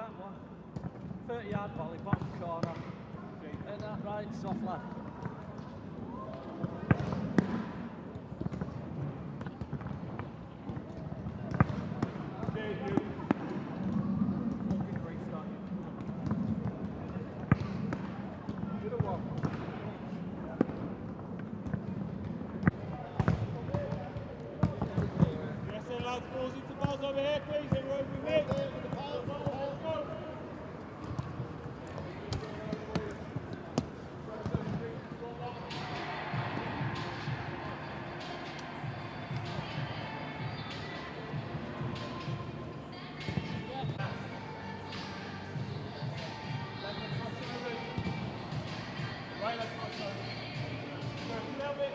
that one. 30-yard volley, bottom corner. And that right, soft lad. Over here, please, everyone with me. Right, let's go. A little bit.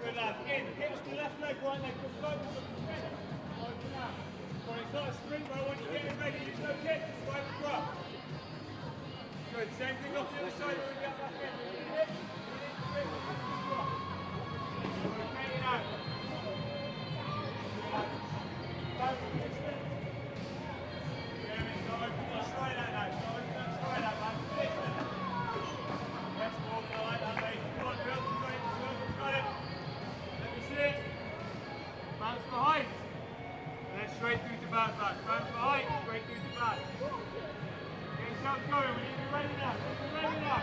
Good lad, in, hit with the left leg, right leg, good focus on the sprint. Open out. Sorry, it's not a sprint, but I want you getting ready, just no kick, just right and drop. Good, same thing off the other side when we get back in. Hit, sprint, drop. Rotating out. Back to the sprint. Jeremy, so open your stride out now, so open that stride out, man. Rest more, I like that, mate. Come on, Bill, you got it, got it. It. Bounce behind. And then straight through to bounce back. Bounce behind, straight through to back. Get yourself going. We need to be ready now. Let's be ready now.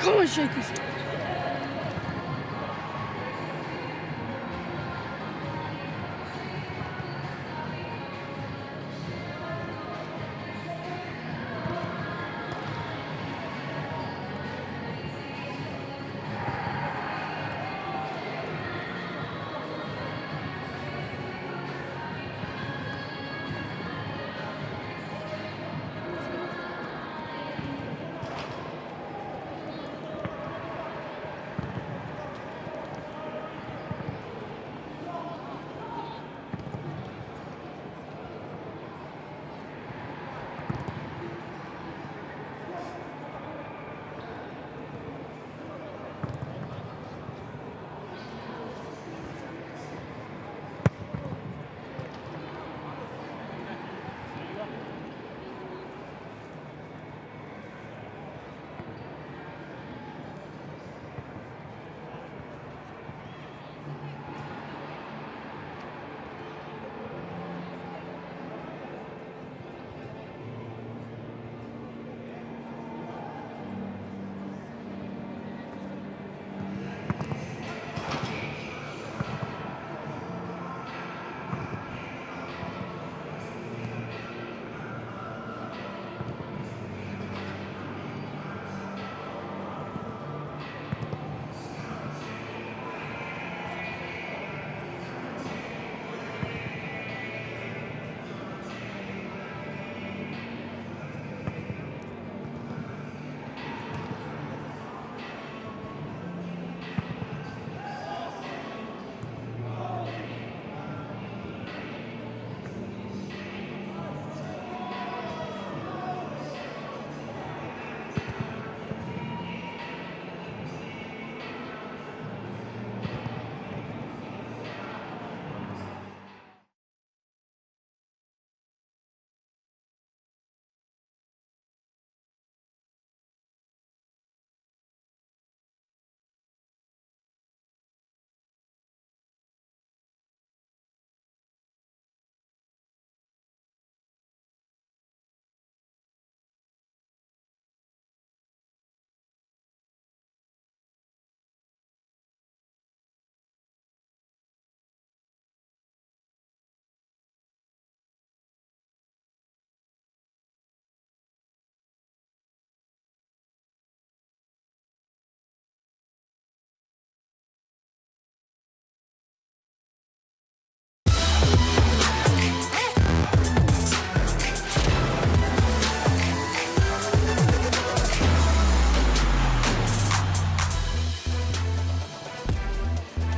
Come on, Shakers.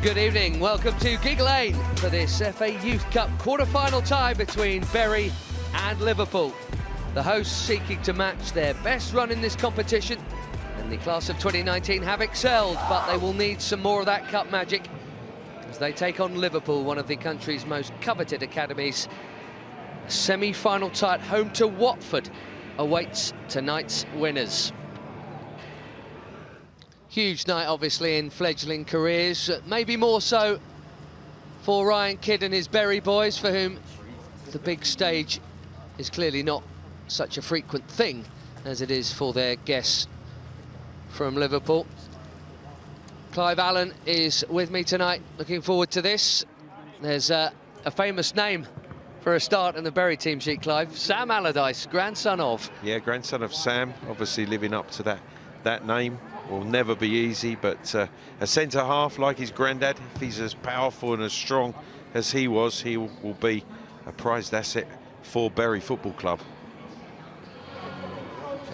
Good evening, welcome to Gig Lane for this FA Youth Cup quarter-final tie between Bury and Liverpool. The hosts seeking to match their best run in this competition, and the class of 2019 have excelled, but they will need some more of that cup magic as they take on Liverpool, one of the country's most coveted academies. A semi-final tie at home to Watford awaits tonight's winners. Huge night, obviously, in fledgling careers, maybe more so for Ryan Kidd and his Bury boys, for whom the big stage is clearly not such a frequent thing as it is for their guests from Liverpool. Clive Allen is with me tonight, looking forward to this. There's a famous name for a start in the Bury team sheet, Clive. Sam Allardyce, grandson of. Yeah, grandson of Sam, obviously living up to that name. Will never be easy, but a centre-half like his granddad, if he's as powerful and as strong as he was, he will be a prized asset for Bury Football Club.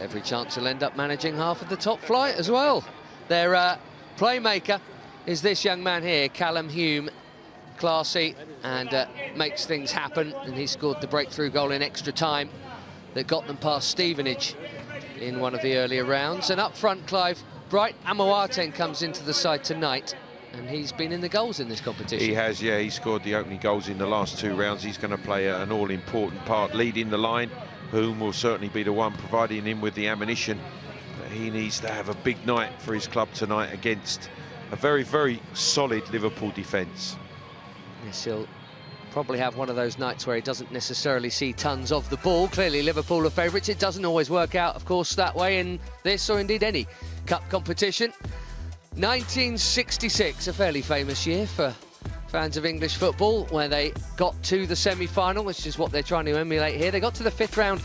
Every chance he'll end up managing half of the top flight as well. Their playmaker is this young man here, Callum Hume. Classy and makes things happen, and he scored the breakthrough goal in extra time that got them past Stevenage in one of the earlier rounds. And up front, Clive, Bright Amoateng comes into the side tonight, and he's been in the goals in this competition. He has, yeah, he scored the opening goals in the last two rounds. He's going to play an all-important part, leading the line, whom will certainly be the one providing him with the ammunition that he needs to have a big night for his club tonight against a very, very solid Liverpool defence. Yes, he'll probably have one of those nights where he doesn't necessarily see tons of the ball. Clearly Liverpool are favourites. It doesn't always work out, of course, that way in this or indeed any cup competition. 1966, a fairly famous year for fans of English football, where they got to the semi-final, which is what they're trying to emulate here. They got to the 5th round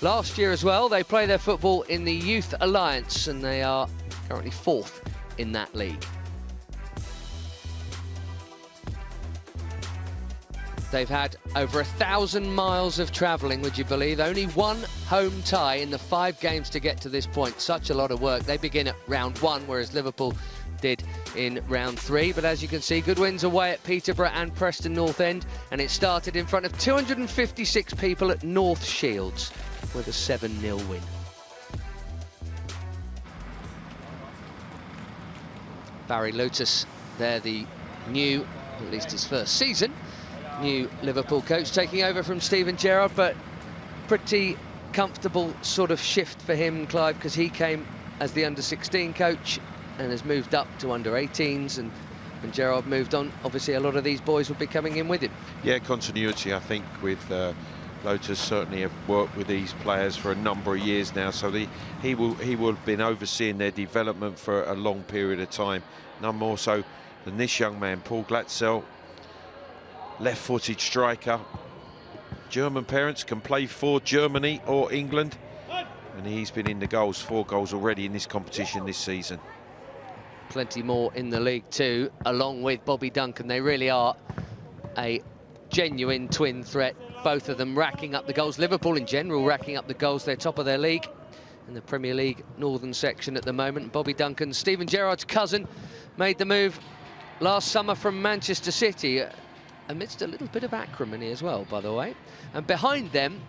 last year as well. They play their football in the Youth Alliance, and they are currently 4th in that league. They've had over 1,000 miles of travelling, would you believe? Only one home tie in the 5 games to get to this point. Such a lot of work. They begin at round 1, whereas Liverpool did in round 3. But as you can see, good wins away at Peterborough and Preston North End. And it started in front of 256 people at North Shields with a 7-0 win. Barry Lotus, they're the new, at least his first season, new Liverpool coach, taking over from Steven Gerrard, but pretty comfortable sort of shift for him, Clive, because he came as the under-16 coach and has moved up to under-18s, and when Gerrard moved on, obviously a lot of these boys will be coming in with him. Yeah, continuity, I think, with Lotus. Certainly have worked with these players for a number of years now, so he will have been overseeing their development for a long period of time. None more so than this young man, Paul Glatzel, left-footed striker. German parents, can play for Germany or England, and he's been in the goals, 4 goals already in this competition this season. Plenty more in the league too, along with Bobby Duncan. They really are a genuine twin threat, both of them racking up the goals. Liverpool in general racking up the goals. They're top of their league in the Premier League Northern section at the moment. Bobby Duncan, Steven Gerrard's cousin, made the move last summer from Manchester City, amidst a little bit of acrimony as well, by the way. And behind them,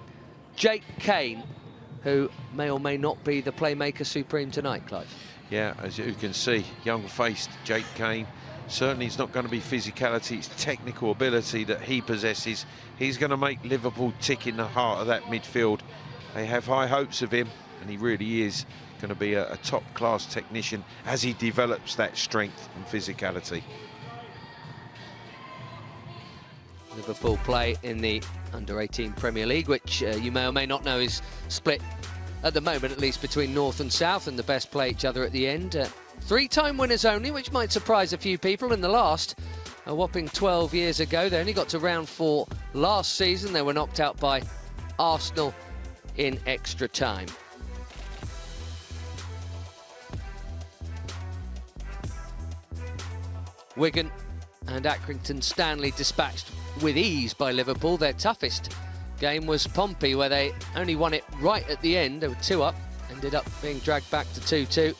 Jake Kane, who may or may not be the playmaker supreme tonight, Clive. Yeah, as you can see, young-faced Jake Kane. Certainly it's not going to be physicality, it's technical ability that he possesses. He's going to make Liverpool tick in the heart of that midfield. They have high hopes of him, and he really is going to be a top-class technician as he develops that strength and physicality. Liverpool play in the under-18 Premier League, which you may or may not know is split at the moment, at least, between North and South, and the best play each other at the end. 3-time winners only, which might surprise a few people. In the last, a whopping 12 years ago, they only got to round 4 last season. They were knocked out by Arsenal in extra time. Wigan and Accrington Stanley dispatched with ease by Liverpool. Their toughest game was Pompey, where they only won it right at the end. They were 2 up, ended up being dragged back to 2-2,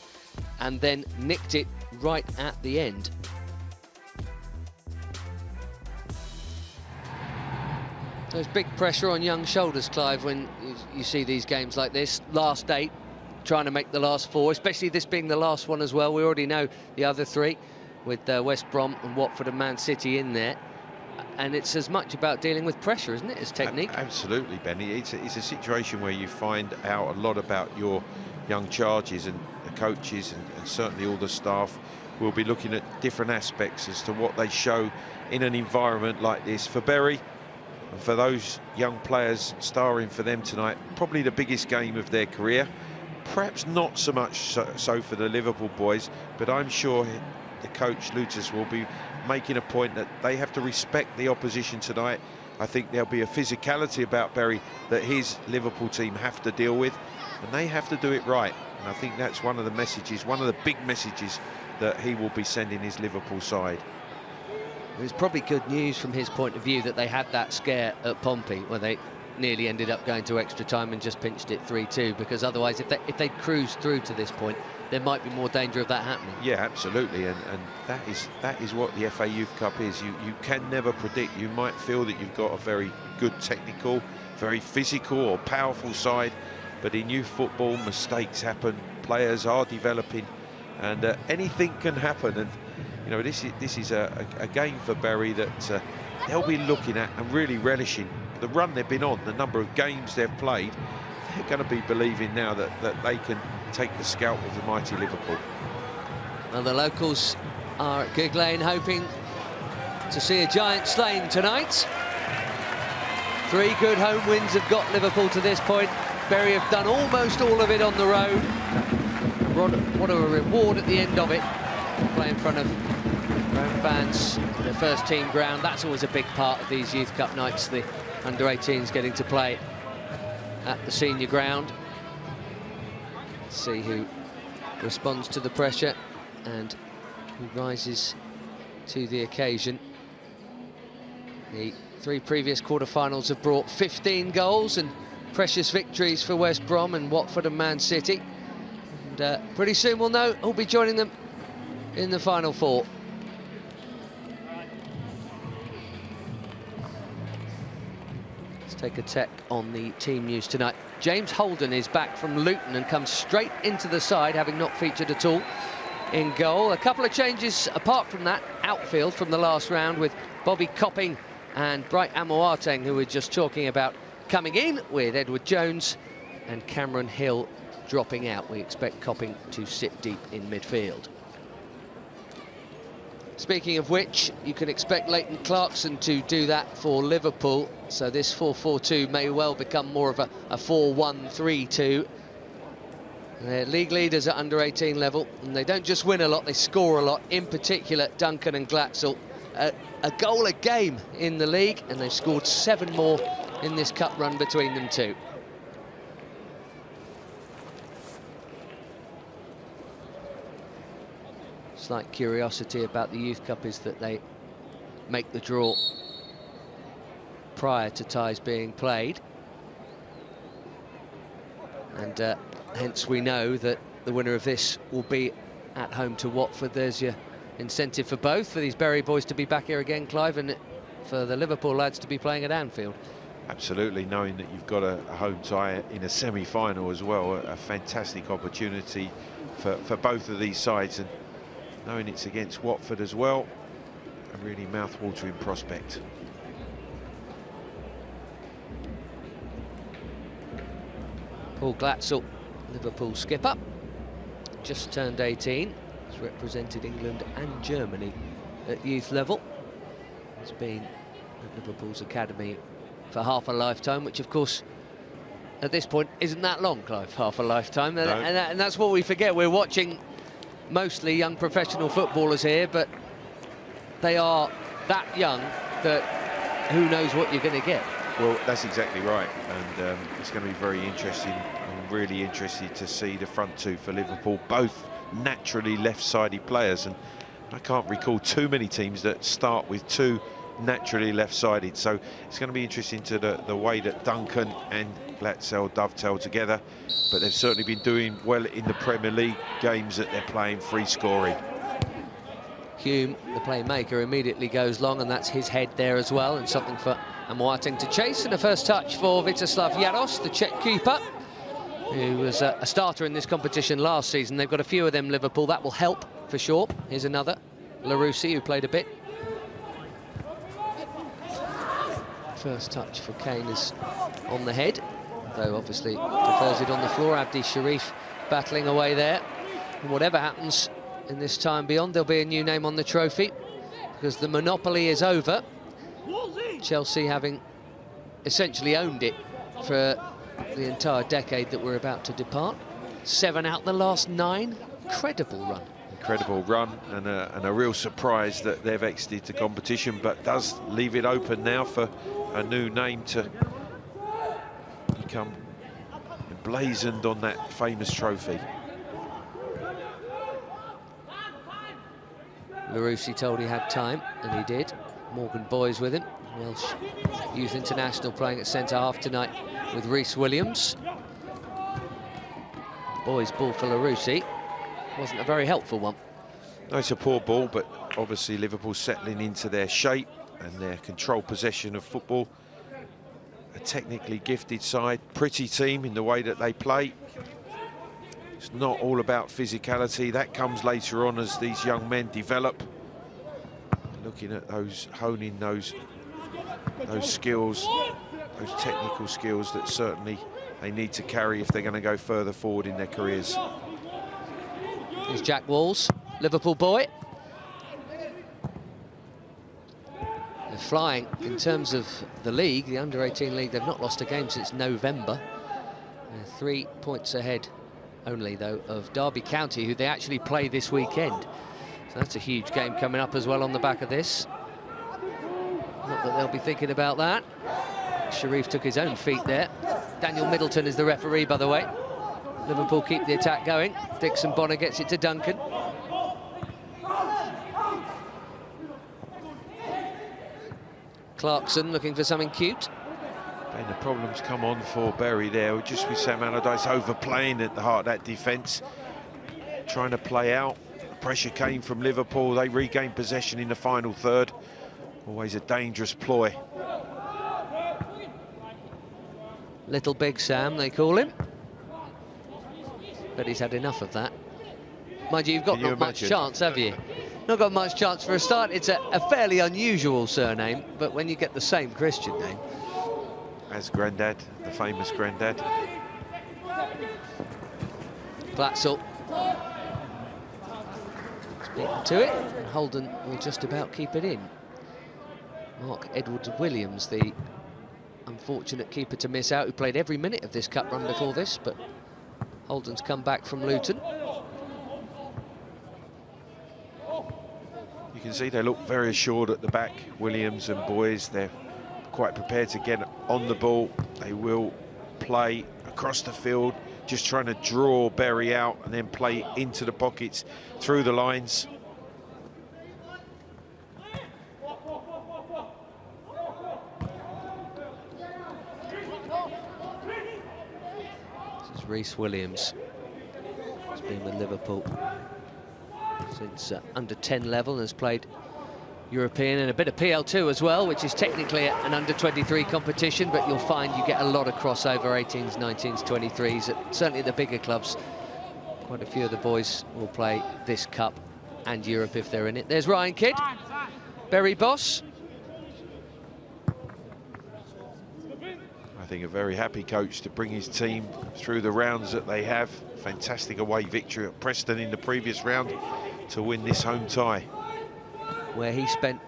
and then nicked it right at the end. There's big pressure on young shoulders, Clive, when you see these games like this. Last 8, trying to make the last 4, especially this being the last one as well. We already know the other 3, with West Brom and Watford and Man City in there. And it's as much about dealing with pressure, isn't it, as technique? Absolutely, Benny. It's a situation where you find out a lot about your young charges, and the coaches and certainly all the staff will be looking at different aspects as to what they show in an environment like this. For Bury, and for those young players starring for them tonight, probably the biggest game of their career. Perhaps not so much so for the Liverpool boys, but I'm sure the coach, Lutus, will be making a point that they have to respect the opposition tonight. I think there'll be a physicality about Bury that his Liverpool team have to deal with, and they have to do it right. And I think that's one of the messages, one of the big messages that he will be sending his Liverpool side. It was probably good news from his point of view that they had that scare at Pompey, where they nearly ended up going to extra time and just pinched it 3-2, because otherwise if they cruised through to this point, there might be more danger of that happening. Yeah, absolutely, and that is what the FA Youth Cup is. You can never predict. You might feel that you've got a very good technical, very physical or powerful side, but in youth football, mistakes happen, players are developing, and anything can happen. And you know, this is a game for Bury that they'll be looking at and really relishing. The run they've been on, the number of games they've played, they're going to be believing now that they can take the scalp of the mighty Liverpool. Well, the locals are at Gig Lane hoping to see a giant slain tonight. 3 good home wins have got Liverpool to this point. Bury have done almost all of it on the road. What a reward at the end of it. Play in front of their own fans, their first team ground. That's always a big part of these Youth Cup nights, the under-18s getting to play at the senior ground. Let's see who responds to the pressure and who rises to the occasion. The 3 previous quarter-finals have brought 15 goals and precious victories for West Brom and Watford and Man City. And pretty soon we'll know who'll be joining them in the final 4. Let's take a check on the team news tonight. James Holden is back from Luton and comes straight into the side, having not featured at all in goal. A couple of changes apart from that outfield from the last round, with Bobby Copping and Bright Amoateng, who we're just talking about, coming in, with Edward Jones and Cameron Hill dropping out. We expect Copping to sit deep in midfield. Speaking of which, you can expect Leighton Clarkson to do that for Liverpool, so this 4-4-2 may well become more of a 4-1-3-2. They're league leaders at under-18 level, and they don't just win a lot, they score a lot, in particular Duncan and Glatzel. A goal a game in the league, and they've scored 7 more in this cup run between them two. Slight curiosity about the Youth Cup is that they make the draw prior to ties being played, and hence we know that the winner of this will be at home to Watford. There's your incentive for both, for these Bury boys to be back here again, Clive, and for the Liverpool lads to be playing at Anfield. Absolutely, knowing that you've got a home tie in a semi-final as well, a fantastic opportunity for both of these sides, and knowing it's against Watford as well, a really mouth-watering prospect. Paul Glatzel, Liverpool skipper, just turned 18. He's represented England and Germany at youth level. He's been at Liverpool's academy for half a lifetime, which of course at this point isn't that long, Clive, half a lifetime. No. And that's what we forget. We're watching mostly young professional footballers here, but they are that young that who knows what you're going to get. Well, that's exactly right, and it's going to be very interesting. I'm really interested to see the front two for Liverpool, both naturally left-sided players, and I can't recall too many teams that start with 2 naturally left-sided, so it's going to be interesting to the way that Duncan and Glatzel dovetail together, but they've certainly been doing well in the Premier League games that they're playing, free scoring. Hume, the playmaker, immediately goes long, and that's his head there as well, and something for Amoateng to chase. And a first touch for Vítězslav Jaros, the Czech keeper, who was a starter in this competition last season. They've got a few of them, Liverpool. That will help for sure. Here's another, Larouci, who played a bit. First touch for Kane is on the head, though obviously prefers it on the floor. Abdi Sharif battling away there. And whatever happens in this time beyond, there'll be a new name on the trophy, because the monopoly is over. Chelsea having essentially owned it for the entire decade that we're about to depart. 7 out the last 9. Incredible run. Incredible run, and a real surprise that they've exited the competition, but does leave it open now for a new name to become emblazoned on that famous trophy. Larouci told he had time, and he did. Morgan Boy's with him. Welsh Youth International playing at centre-half tonight with Rhys Williams. Boy's ball for Larouci. Wasn't a very helpful one. No, it's a poor ball, but obviously Liverpool settling into their shape and their controlled possession of football. A technically gifted side, pretty team in the way that they play. It's not all about physicality. That comes later on as these young men develop. Looking at those, honing those skills, those technical skills that certainly they need to carry if they're going to go further forward in their careers. Here's Jack Walls, Liverpool boy. The flying in terms of the league, the under-18 league. They've not lost a game since November. They're 3 points ahead only, though, of Derby County, who they actually play this weekend. So that's a huge game coming up as well on the back of this. Not that they'll be thinking about that. Sharif took his own feet there. Daniel Middleton is the referee, by the way. Liverpool keep the attack going. Dixon Bonner gets it to Duncan. Clarkson looking for something cute. And the problems come on for Bury there, just with Sam Allardyce overplaying at the heart of that defence, trying to play out. The pressure came from Liverpool. They regained possession in the final third. Always a dangerous ploy. Little Big Sam, they call him. But he's had enough of that. Mind you, you've got not much chance, have you? Not got much chance for a start. It's a fairly unusual surname, but when you get the same Christian name. As Grandad, the famous Grandad. Glatzel. Speaking to it, and Holden will just about keep it in. Mark Edwards-Williams, the unfortunate keeper to miss out, who played every minute of this cup run before this, but Holden's come back from Luton. You can see they look very assured at the back, Williams and Boys. They're quite prepared to get on the ball. They will play across the field, just trying to draw Bury out and then play into the pockets through the lines. This is Rhys Williams. He's been with Liverpool since under 10 level and has played European and a bit of PL2 as well, which is technically an under-23 competition, but you'll find you get a lot of crossover 18s, 19s, 23s. Certainly at the bigger clubs, quite a few of the boys will play this cup and Europe if they're in it. There's Ryan Kidd, Bury boss. I think a very happy coach to bring his team through the rounds that they have. Fantastic away victory at Preston in the previous round to win this home tie. Where he spent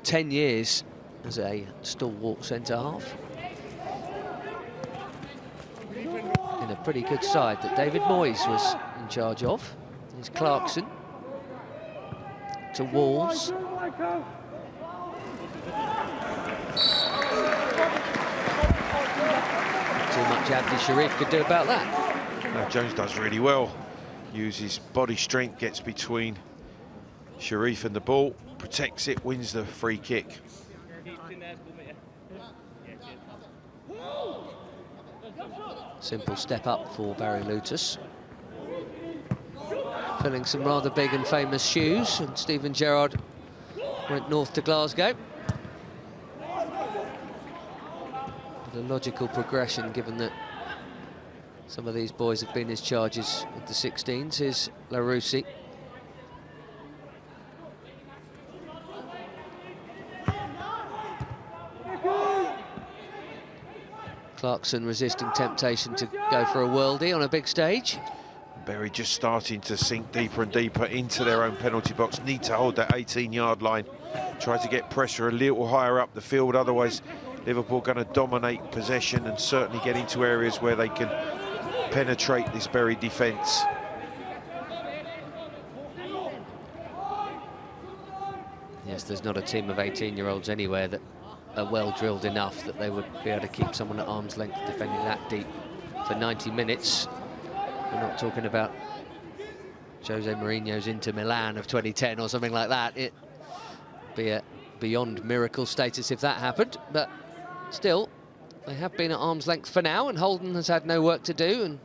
10 years as a stalwart centre-half. In a pretty good side that David Moyes was in charge of. There's Clarkson to Walls. Too much Abdi Sharif could do about that. Jones does really well. Uses body strength, gets between Sharif and the ball, protects it, wins the free kick. Simple step up for Barry Lutus. Filling some rather big and famous shoes, and Stephen Gerrard went north to Glasgow. But a logical progression, given that some of these boys have been his charges with the 16s. Here's Larousse. Clarkson resisting temptation to go for a worldie on a big stage. Bury just starting to sink deeper and deeper into their own penalty box. Need to hold that 18-yard line. Try to get pressure a little higher up the field. Otherwise, Liverpool going to dominate possession and certainly get into areas where they can penetrate this Bury defence. Yes, there's not a team of 18-year-olds anywhere that are well drilled enough that they would be able to keep someone at arm's length defending that deep for 90 minutes. We're not talking about Jose Mourinho's Inter Milan of 2010 or something like that. It'd be a beyond miracle status if that happened, but still, they have been at arm's length for now, and Holden has had no work to do, and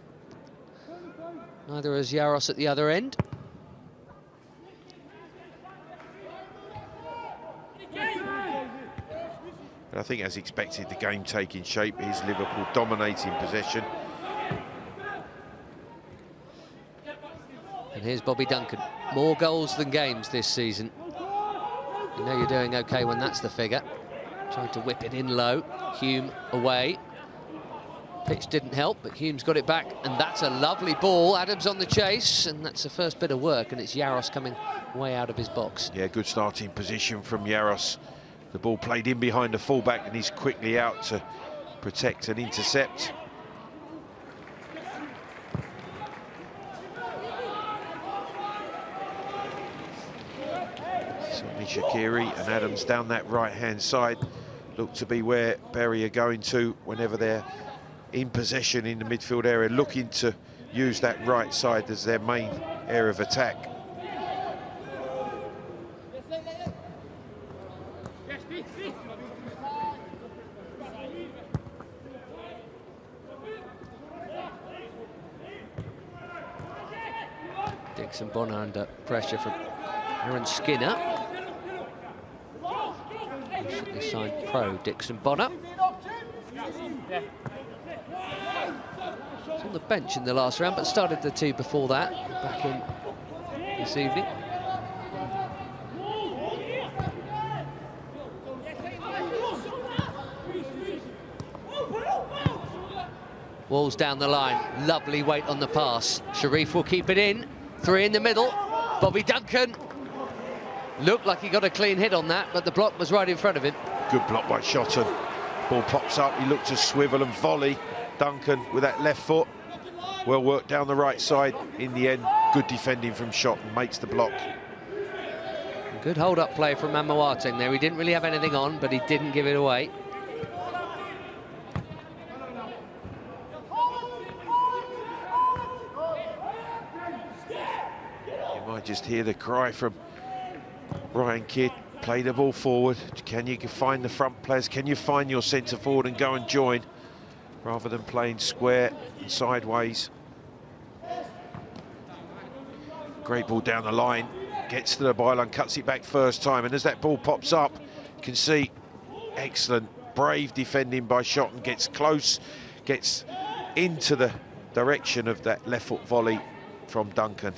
neither has Yaros at the other end. I think, as expected, the game taking shape is Liverpool dominating possession. And here's Bobby Duncan. More goals than games this season. You know you're doing okay when that's the figure. Trying to whip it in low. Hume away. Pitch didn't help, but Hume's got it back, and that's a lovely ball. Adams on the chase, and that's the first bit of work, and it's Yaros coming way out of his box. Yeah, good starting position from Yaros. The ball played in behind the fullback, and he's quickly out to protect and intercept. Certainly Shaqiri and Adams down that right-hand side look to be where Bury are going to whenever they're in possession in the midfield area, looking to use that right side as their main area of attack. Dixon Bonner under pressure from Aaron Skinner. Recently signed pro Dixon Bonner. He's on the bench in the last round, but started the two before that, back in this evening. Walls down the line, lovely weight on the pass. Sharif will keep it in, 3 in the middle. Bobby Duncan looked like he got a clean hit on that, but the block was right in front of him. Good block by Shotton. Ball pops up, he looked to swivel and volley. Duncan with that left foot. Well worked down the right side. In the end, good defending from Shotton, makes the block. Good hold-up play from Amoateng there. He didn't really have anything on, but he didn't give it away. You might just hear the cry from Ryan Kidd. Play the ball forward. Can you find the front players? Can you find your centre forward and go and join, rather than playing square and sideways? Great ball down the line. Gets to the byline, cuts it back first time, and as that ball pops up, you can see excellent, brave defending by Shotton. Gets close, gets into the direction of that left foot volley from Duncan.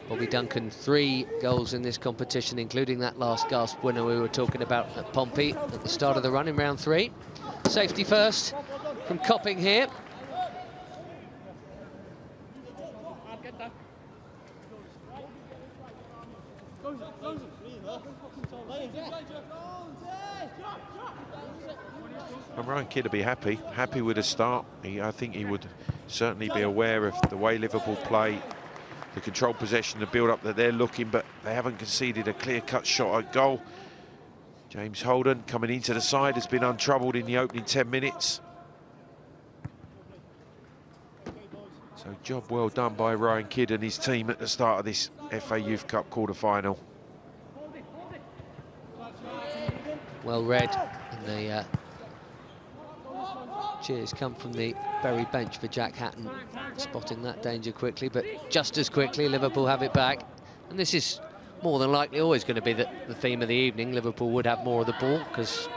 Bobby Duncan, 3 goals in this competition, including that last gasp winner we were talking about at Pompey at the start of the run in round 3. Safety first from Copping here. And Ryan Kidd will be happy with the start. I think he would certainly be aware of the way Liverpool play, the controlled possession, the build-up that they're looking, but they haven't conceded a clear-cut shot at goal. James Holden coming into the side has been untroubled in the opening 10 minutes. So job well done by Ryan Kidd and his team at the start of this FA Youth Cup quarter-final. Well read, and the cheers come from the Bury bench for Jack Hatton, spotting that danger quickly, but just as quickly Liverpool have it back. And this is more than likely always going to be the theme of the evening. Liverpool would have more of the ball, because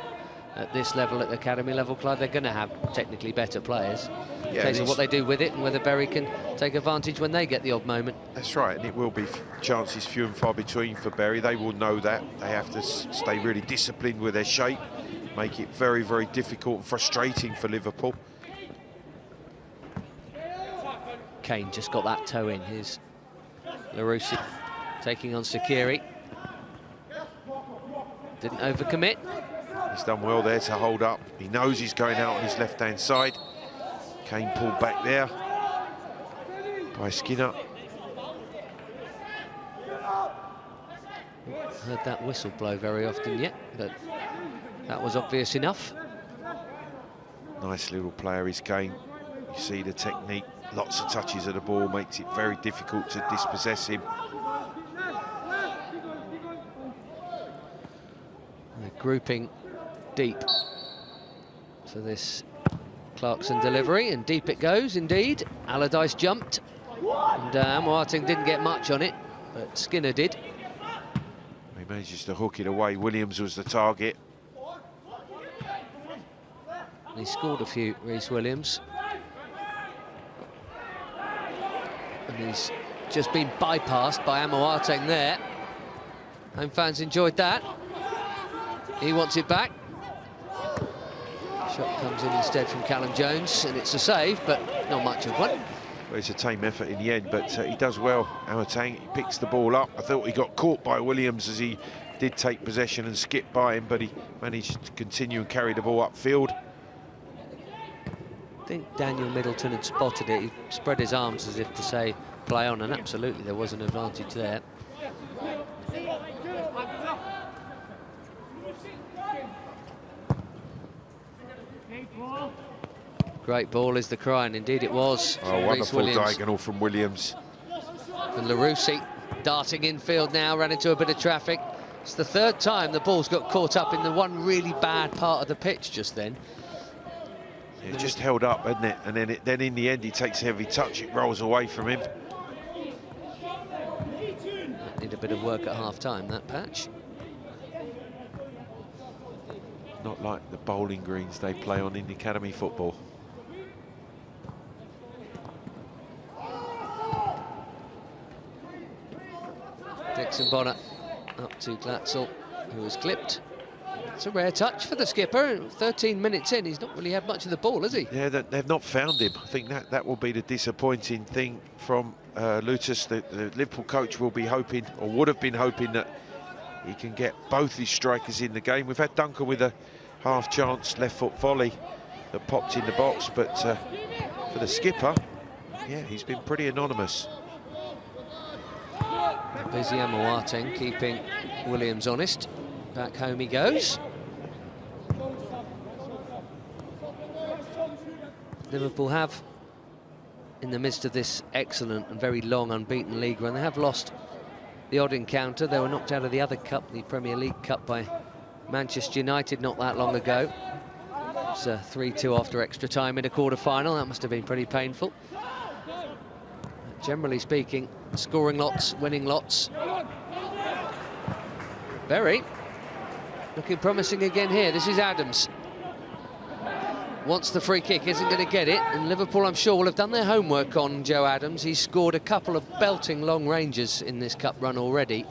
at this level, at the academy level club, they're going to have technically better players. Yeah, case of what they do with it and whether Bury can take advantage when they get the odd moment. That's right, and it will be chances few and far between for Bury. They will know that. They have to stay really disciplined with their shape, make it very, very difficult and frustrating for Liverpool. Kane just got that toe in. Here's Larousse taking on Sakiri. Didn't overcommit. He's done well there to hold up. He knows he's going out on his left-hand side. Kane pulled back there by Skinner. Heard that whistle blow very often yet, but that was obvious enough. Nice little player is Kane. You see the technique, lots of touches of the ball, makes it very difficult to dispossess him. They're grouping deep for this Clarkson delivery, and deep it goes indeed. Allardyce jumped, and Amoateng didn't get much on it, but Skinner did. He manages to hook it away. Williams was the target. And he scored a few, Rhys Williams. And he's just been bypassed by Amoateng there. Home fans enjoyed that. He wants it back. Shot comes in instead from Callum Jones, and it's a save, but not much of one. Well, it's a tame effort in the end, but he does well. Amatang, he picks the ball up. I thought he got caught by Williams as he did take possession and skip by him, but he managed to continue and carry the ball upfield. I think Daniel Middleton had spotted it. He spread his arms as if to say, play on, and absolutely there was an advantage there. Great ball is the cry, and indeed it was. Oh, wonderful diagonal from Williams. And Larousse darting infield now, ran into a bit of traffic. It's the third time the ball's got caught up in the one really bad part of the pitch just then. It just held up, hasn't it? And then in the end, he takes a heavy touch. It rolls away from him. Need a bit of work at half-time, that patch. Not like the bowling greens they play on in the academy football. Dixon Bonner up to Glatzel, who was clipped. It's a rare touch for the skipper. 13 minutes in, he's not really had much of the ball, has he? Yeah, they've not found him. I think that will be the disappointing thing from Lutus. The Liverpool coach will be hoping, or would have been hoping, that he can get both his strikers in the game. We've had Duncan with a half-chance left-foot volley that popped in the box, but for the skipper, yeah, he's been pretty anonymous. Busy Amoateng keeping Williams honest. Back home he goes. Liverpool have, in the midst of this excellent and very long unbeaten league run, they have lost the odd encounter. They were knocked out of the other cup, the Premier League Cup, by Manchester United not that long ago. It's 3-2 after extra time in a quarter-final. That must have been pretty painful. Generally speaking, scoring lots, winning lots. Berry looking promising again here. This is Adams. Wants the free kick, isn't going to get it. And Liverpool, I'm sure, will have done their homework on Joe Adams. He's scored a couple of belting long ranges in this cup run already.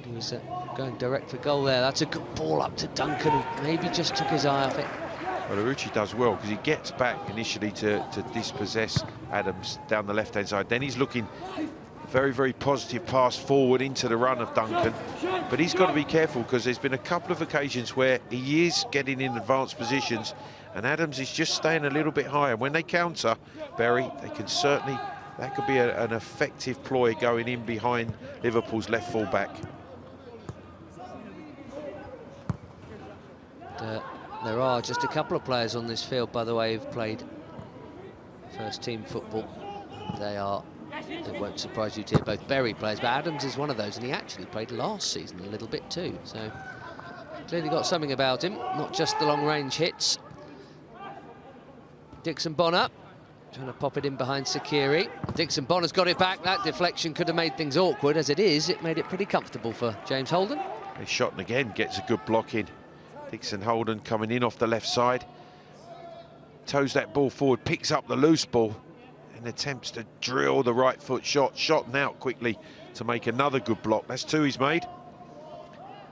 He was going direct for goal there. That's a good ball up to Duncan, who maybe just took his eye off it. Well, Larousse does well because he gets back initially to dispossess Adams down the left-hand side. Then he's looking very, very positive pass forward into the run of Duncan. But he's got to be careful because there's been a couple of occasions where he is getting in advanced positions and Adams is just staying a little bit higher. When they counter Berry, they can certainly, that could be an effective ploy going in behind Liverpool's left full-back. There are just a couple of players on this field, by the way, who've played first-team football. It won't surprise you to hear both Berry players, but Adams is one of those, and he actually played last season a little bit too. So clearly got something about him, not just the long-range hits. Dixon Bonner trying to pop it in behind Sakiri. Dixon Bonner's got it back. That deflection could have made things awkward. As it is, it made it pretty comfortable for James Holden. His shot, and again gets a good block in. Dixon Holden coming in off the left side, toes that ball forward, picks up the loose ball and attempts to drill the right foot shot, shot out quickly to make another good block. That's two he's made.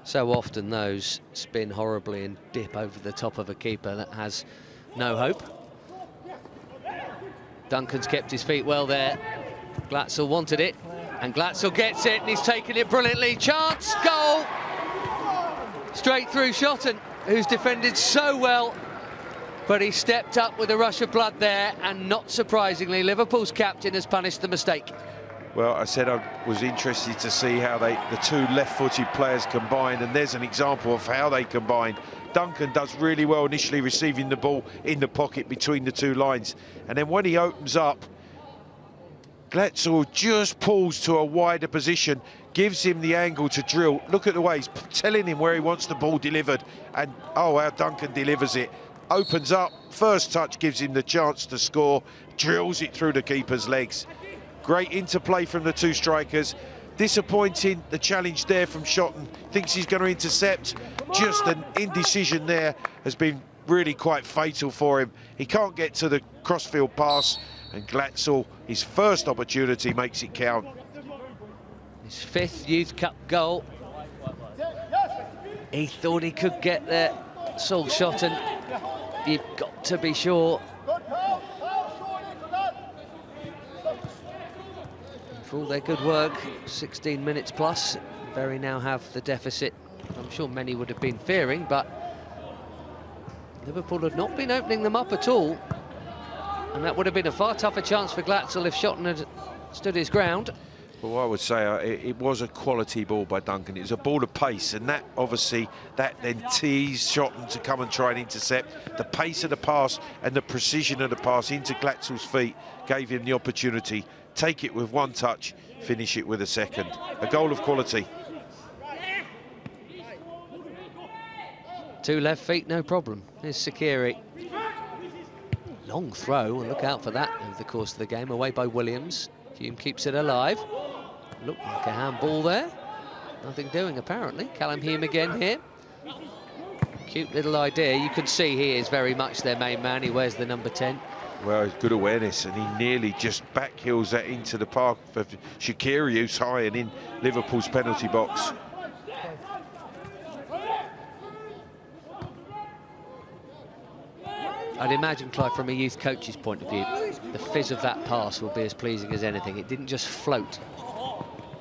So often those spin horribly and dip over the top of a keeper that has no hope. Duncan's kept his feet well there. Glatzel wanted it, and Glatzel gets it, and he's taken it brilliantly. Chance, goal! Straight through Shotton, who's defended so well, but he stepped up with a rush of blood there, and not surprisingly, Liverpool's captain has punished the mistake. Well, I said I was interested to see how the two left-footed players combine, and there's an example of how they combine. Duncan does really well initially receiving the ball in the pocket between the two lines, and then when he opens up, Glatzel just pulls to a wider position, gives him the angle to drill. Look at the way he's telling him where he wants the ball delivered, and oh, how Duncan delivers it. Opens up, first touch gives him the chance to score, drills it through the keeper's legs. Great interplay from the two strikers. Disappointing, the challenge there from Shotton. Thinks he's going to intercept. Just an indecision there has been really quite fatal for him. He can't get to the crossfield pass, and Glatzel, his first opportunity, makes it count. His fifth Youth Cup goal. He thought he could get there. Saul Shotton, you've got to be sure for all their good work, 16 minutes plus. Bury now have the deficit I'm sure many would have been fearing, but Liverpool had not been opening them up at all. And that would have been a far tougher chance for Glatzel if Shotton had stood his ground. Well, I would say it was a quality ball by Duncan. It was a ball of pace, and that obviously, that then teased Shotton to come and try and intercept. The pace of the pass and the precision of the pass into Glatzel's feet gave him the opportunity. Take it with one touch, finish it with a second. A goal of quality. Two left feet, no problem. Here's Sakiri. Long throw, and look out for that over the course of the game. Away by Williams. Hume keeps it alive. Looked like a handball there. Nothing doing, apparently. Callum Hume again here. Cute little idea. You can see he is very much their main man. He wears the number 10. Well, good awareness, and he nearly just backheels that into the park for Shaqiri, who's high and in Liverpool's penalty box. I'd imagine, Clive, from a youth coach's point of view, the fizz of that pass will be as pleasing as anything. It didn't just float.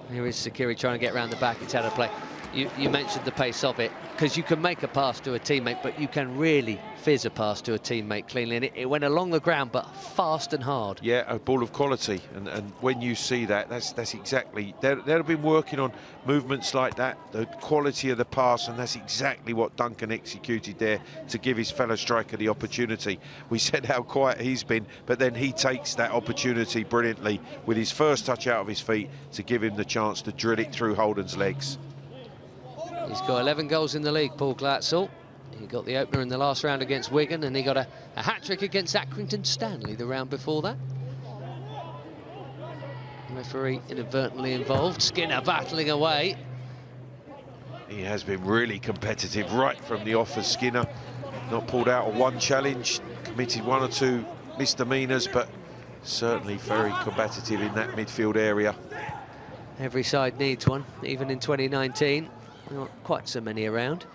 Here is Sakiri trying to get around the back. It's out of play. You mentioned the pace of it, because you can make a pass to a teammate, but you can really fizz a pass to a teammate cleanly. And it went along the ground, but fast and hard. Yeah, a ball of quality. And when you see that, that's exactly... They've been working on movements like that, the quality of the pass, and that's exactly what Duncan executed there to give his fellow striker the opportunity. We said how quiet he's been, but then he takes that opportunity brilliantly with his first touch out of his feet to give him the chance to drill it through Holden's legs. He's got 11 goals in the league, Paul Glatzel. He got the opener in the last round against Wigan, and he got a hat-trick against Accrington Stanley the round before that. Referee inadvertently involved. Skinner battling away. He has been really competitive right from the off as Skinner. Not pulled out of one challenge, committed one or two misdemeanors, but certainly very competitive in that midfield area. Every side needs one, even in 2019. Not quite so many around.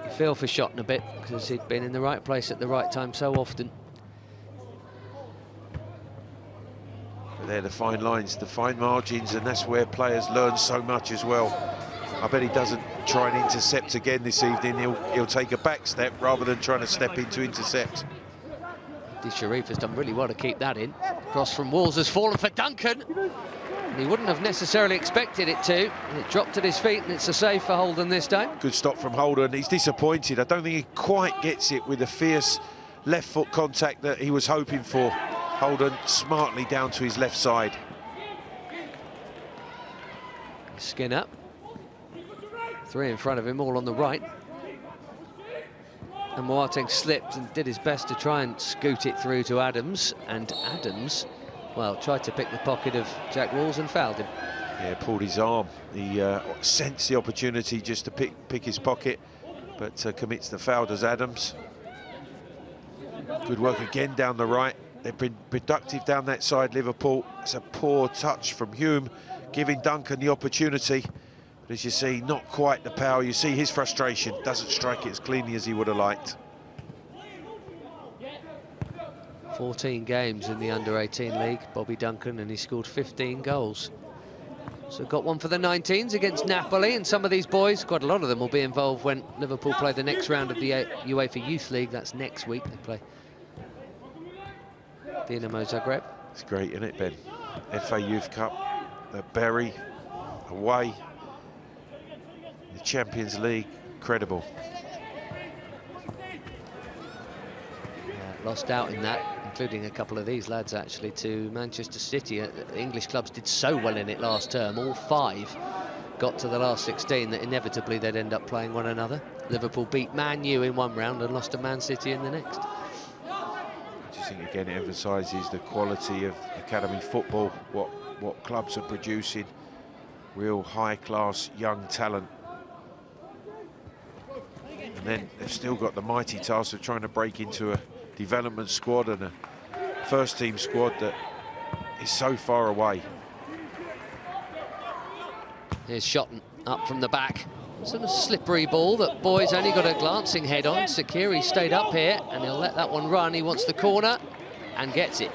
You feel for Shotton a bit, because he'd been in the right place at the right time so often. But they're the fine lines, the fine margins, and that's where players learn so much as well. I bet he doesn't try and intercept again this evening. He'll take a back step rather than trying to step in to intercept. Sharif has done really well to keep that in. Cross from Walls has fallen for Duncan. And he wouldn't have necessarily expected it to. And it dropped at his feet, and it's a save for Holden this time. Good stop from Holden. He's disappointed. I don't think he quite gets it with the fierce left foot contact that he was hoping for. Holden smartly down to his left side. Skinner. Three in front of him, all on the right. And Moateng slipped and did his best to try and scoot it through to Adams. And Adams, well, tried to pick the pocket of Jack Walls and fouled him. Yeah, pulled his arm. He sensed the opportunity just to pick his pocket, but commits the foul, does Adams. Good work again down the right. They've been productive down that side, Liverpool. It's a poor touch from Hume, giving Duncan the opportunity. But as you see, not quite the power. You see his frustration, doesn't strike it as cleanly as he would have liked. 14 games in the under-18 league, Bobby Duncan, and he scored 15 goals. So got one for the 19s against Napoli, and some of these boys, quite a lot of them, will be involved when Liverpool play the next round of the UEFA Youth League. That's next week. They play Dinamo Zagreb. It's great, isn't it, Ben? FA Youth Cup, Bury, away, the Champions League, incredible. Lost out in that, including a couple of these lads actually, to Manchester City. The English clubs did so well in it last term. All five got to the last 16 that inevitably they'd end up playing one another. Liverpool beat Man U in one round and lost to Man City in the next. I just think again it emphasises the quality of academy football, what clubs are producing, real high-class young talent. And then they've still got the mighty task of trying to break into a development squad and a first team squad that is so far away. Here's Shotton up from the back. Sort of slippery ball that Boy's only got a glancing head on. Sakiri stayed up here and he'll let that one run. He wants the corner. and gets it.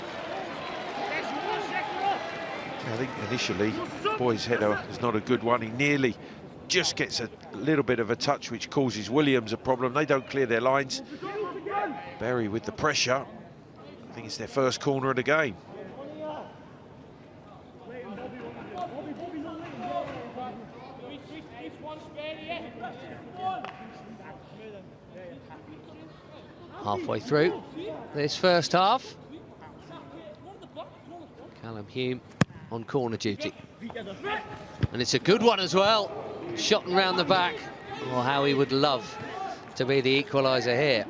I think initially, Boy's header is not a good one. He nearly just gets a little bit of a touch, which causes Williams a problem. They don't clear their lines. Bury with the pressure. I think it's their first corner of the game. Halfway through this first half. Callum Hume on corner duty. And it's a good one as well. Shot round the back. Oh, how he would love to be the equaliser here.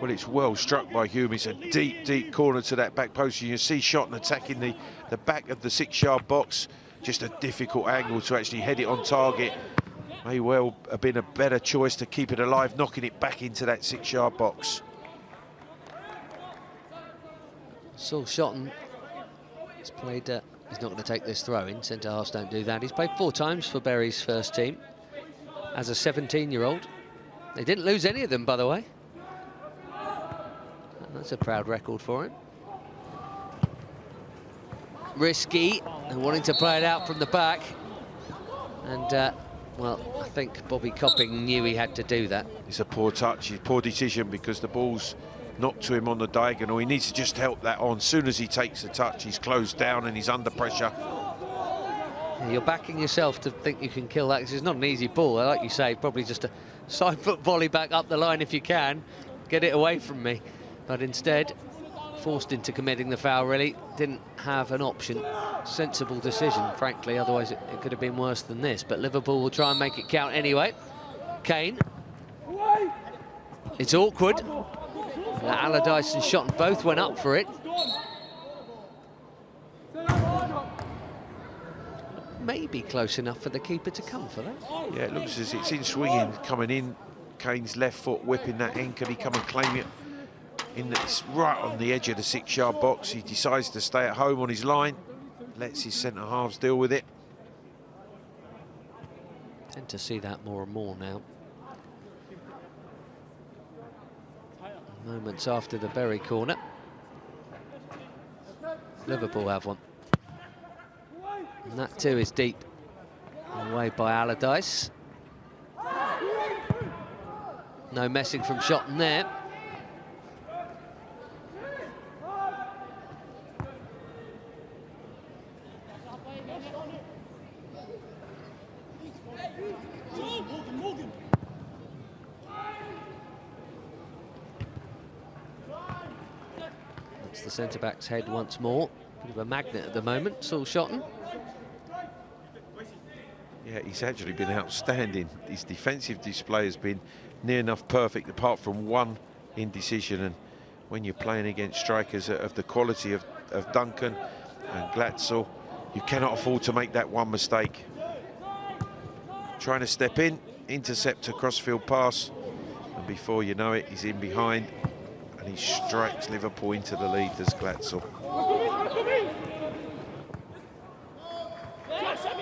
Well, it's well struck by Hume. It's a deep, deep corner to that back post. You see Shotton attacking the back of the 6-yard box. Just a difficult angle to actually head it on target. May well have been a better choice to keep it alive, knocking it back into that 6-yard box. Saul Shotton has played, he's not going to take this throw in, centre-halves don't do that. He's played 4 times for Bury's first team as a 17-year-old. They didn't lose any of them, by the way. And that's a proud record for him. Risky, and wanting to play it out from the back. And, well, I think Bobby Copping knew he had to do that. It's a poor touch, a poor decision, because the ball's knocked to him on the diagonal. He needs to just help that on. As soon as he takes the touch, he's closed down and he's under pressure. Yeah, you're backing yourself to think you can kill that, because it's not an easy ball. Like you say, probably just a side foot volley back up the line if you can. Get it away from me. But instead, forced into committing the foul, really. Didn't have an option. Sensible decision, frankly. Otherwise, it could have been worse than this. But Liverpool will try and make it count anyway. Kane. It's awkward. Allardyce and Shotton both went up for it. Maybe close enough for the keeper to come for that. Yeah, it looks as it's in swinging, coming in. Kane's left foot whipping that in. Can he come and claim it? It's right on the edge of the 6-yard box. He decides to stay at home on his line. Lets his centre-halves deal with it. Tend to see that more and more now. Moments after the Bury corner. Liverpool have one. And that too is deep. Away by Allardyce. No messing from Shotton there. That's the centre-back's head once more. Bit of a magnet at the moment, Saul Shotton. Yeah, he's actually been outstanding. His defensive display has been near enough perfect, apart from one indecision. And when you're playing against strikers of the quality of Duncan and Glatzel, you cannot afford to make that one mistake. Trying to step in, intercept a crossfield pass, and before you know it, he's in behind, and he strikes Liverpool into the lead as Glatzel.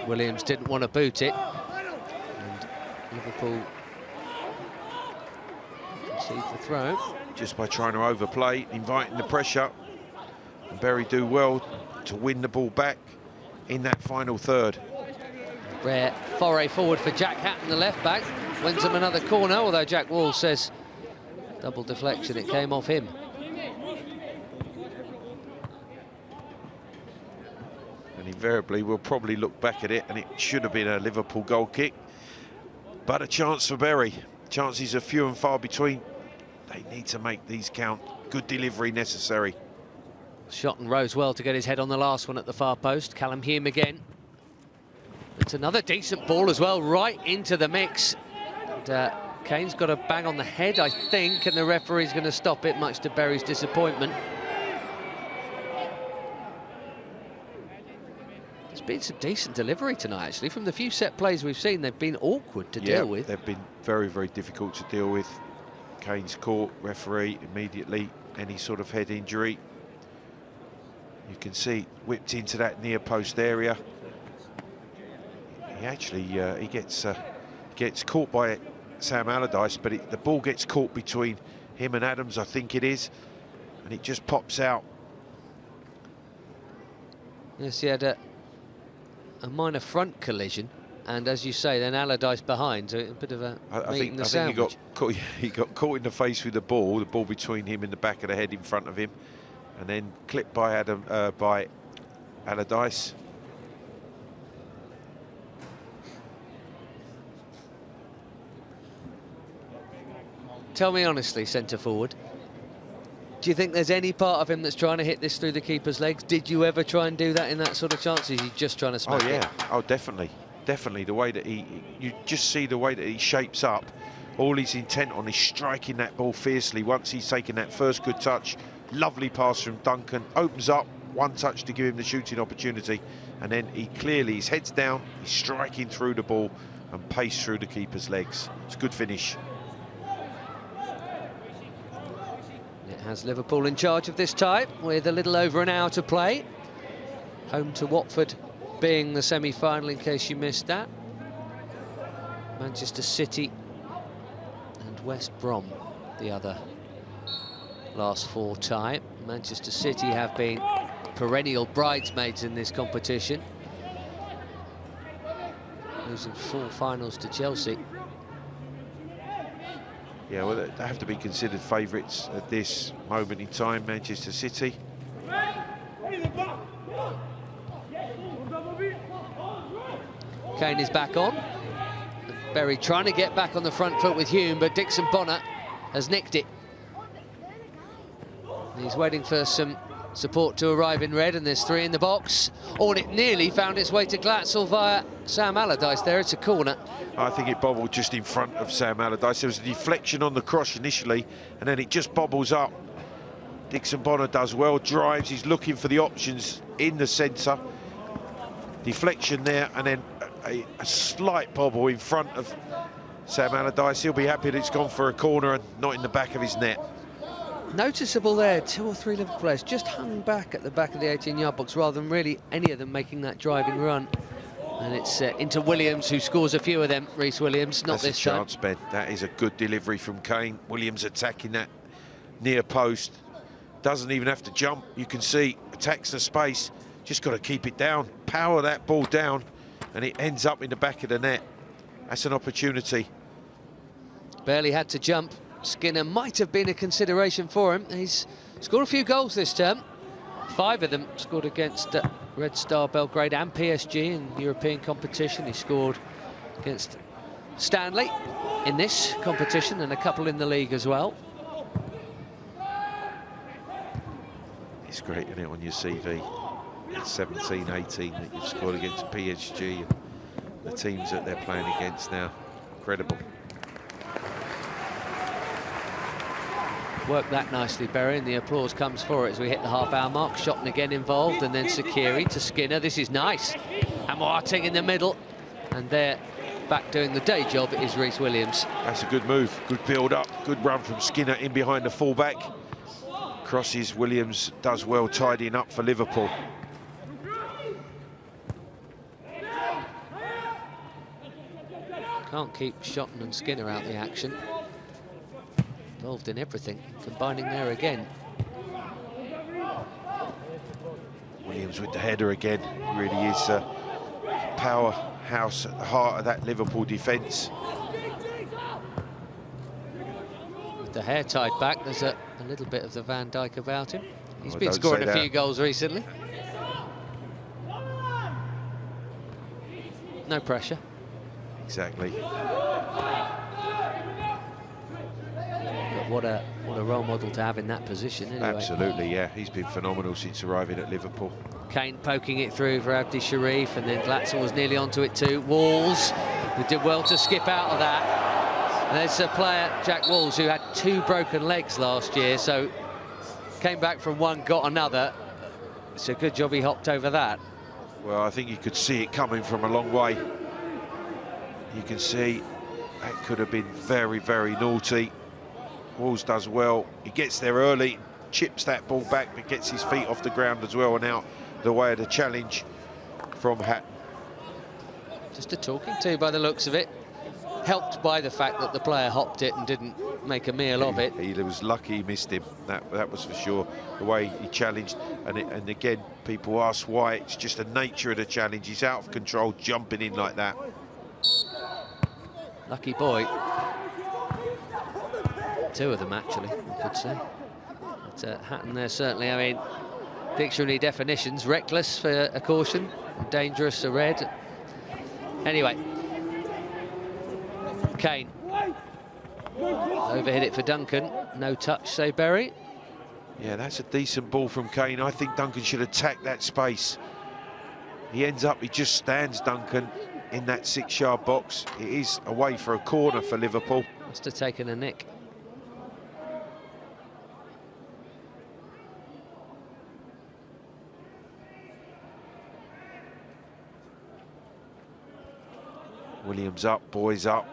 Williams didn't want to boot it, and Liverpool concede the throw. Just by trying to overplay, inviting the pressure, and Bury do well to win the ball back in that final third. Rare foray forward for Jack Hatton, the left back. Wins him another corner, although Jack Wall says double deflection, it came off him. And invariably we'll probably look back at it and it should have been a Liverpool goal kick, but a chance for Bury. Chances are few and far between. They need to make these count. Good delivery necessary. Shotton rose well to get his head on the last one at the far post. Callum Hume again. It's another decent ball as well, right into the mix. And Kane's got a bang on the head, I think, and the referee's going to stop it, much to Bury's disappointment. There's been some decent delivery tonight, actually. From the few set plays we've seen, they've been awkward to deal with. They've been very, very difficult to deal with. Kane's caught, referee immediately, any sort of head injury. You can see whipped into that near post area. He actually he gets caught by Sam Allardyce, but the ball gets caught between him and Adams, I think it is, and it just pops out Yes, he had a minor front collision, and as you say, then Allardyce behind, so a bit of a I think he got caught in the face with the ball between him and the back of the head in front of him, and then clipped by Allardyce. Tell me honestly, centre forward, do you think there's any part of him that's trying to hit this through the keeper's legs? Did you ever try and do that in that sort of chance? Is he just trying to smack it? Oh yeah, oh definitely. Definitely, the way that you just see the way that he shapes up. All he's intent on is striking that ball fiercely. Once he's taken that first good touch, lovely pass from Duncan, opens up one touch to give him the shooting opportunity, and then his head's down, he's striking through the ball and pace through the keeper's legs. It's a good finish. It has Liverpool in charge of this tie with a little over an hour to play. Home to Watford being the semi-final, in case you missed that. Manchester City and West Brom, the other last four tie. Manchester City have been perennial bridesmaids in this competition, losing 4 finals to Chelsea. Yeah, well, they have to be considered favourites at this moment in time, Manchester City. Kane is back on. Berry trying to get back on the front foot with Hume, but Dixon Bonner has nicked it. He's waiting for some support to arrive in red, and there's 3 in the box. Oh, and it nearly found its way to Glatzel via Sam Allardyce there. It's a corner. I think it bobbled just in front of Sam Allardyce. There was a deflection on the cross initially, and then it just bobbles up. Dixon Bonner does well, drives, he's looking for the options in the centre. Deflection there, and then a slight bobble in front of Sam Allardyce. He'll be happy that it's gone for a corner and not in the back of his net. Noticeable there, 2 or 3 Liverpool players just hung back at the back of the 18-yard box rather than really any of them making that driving run. And it's into Williams, who scores a few of them. Reece Williams, not this time. That's a chance, Ben. That is a good delivery from Kane. Williams attacking that near post. Doesn't even have to jump. You can see, attacks the space. Just got to keep it down, power that ball down, and it ends up in the back of the net. That's an opportunity. Barely had to jump. Skinner might have been a consideration for him. He's scored a few goals this term. 5 of them scored against Red Star Belgrade and PSG in European competition. He scored against Stanley in this competition and a couple in the league as well. It's great, isn't it, on your CV? At 17, 18 that you've scored against PSG, and the teams that they're playing against now. Incredible. Worked that nicely, Berry, and the applause comes for it as we hit the half-hour mark. Shotton again involved, and then Sakiri to Skinner. This is nice. And Moating in the middle. And there, back doing the day job, is Reece Williams. That's a good move. Good build-up. Good run from Skinner in behind the full-back. Crosses, Williams does well tidying up for Liverpool. Can't keep Shotton and Skinner out the action. Involved in everything, combining there again. Williams with the header again. Really is a powerhouse at the heart of that Liverpool defence. With the hair tied back, there's a little bit of the Van Dijk about him. He's been scoring a few goals recently. No pressure. Exactly. But what a role model to have in that position anyway. Absolutely, yeah. He's been phenomenal since arriving at Liverpool. Kane poking it through for Abdi Sharif, and then Glatzel was nearly onto it too. Walls, who did well to skip out of that. And there's a player, Jack Walls, who had 2 broken legs last year, so came back from one, got another. It's a good job he hopped over that. Well, I think you could see it coming from a long way. You can see that could have been very, very naughty. Walls does well. He gets there early, chips that ball back, but gets his feet off the ground as well, and out the way of the challenge from Hatton. Just a talking to by the looks of it. Helped by the fact that the player hopped it and didn't make a meal of it. He was lucky he missed him, that was for sure, the way he challenged. And again, people ask why. It's just the nature of the challenge. He's out of control, jumping in like that. Lucky boy. Two of them, actually, I could say. But Hatton there, certainly, I mean, dictionary definitions, reckless for a caution, dangerous a red. Anyway, Kane. Overhit it for Duncan, no touch, say Berry. Yeah, that's a decent ball from Kane. I think Duncan should attack that space. He ends up, he just stands, Duncan, in that 6-yard box. It is away for a corner for Liverpool. Must have taken a nick. Williams up, boys up.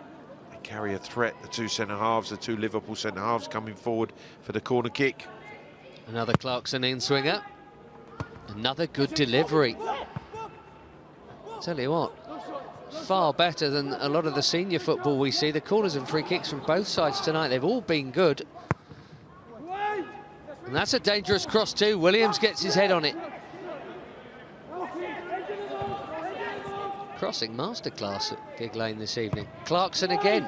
They carry a threat, the two centre-halves, the two Liverpool centre-halves coming forward for the corner kick. Another Clarkson in-swinger. Another good delivery. Tell you what, far better than a lot of the senior football we see. The corners and free kicks from both sides tonight, they've all been good. And that's a dangerous cross too. Williams gets his head on it. Crossing masterclass at Gig Lane this evening. Clarkson again.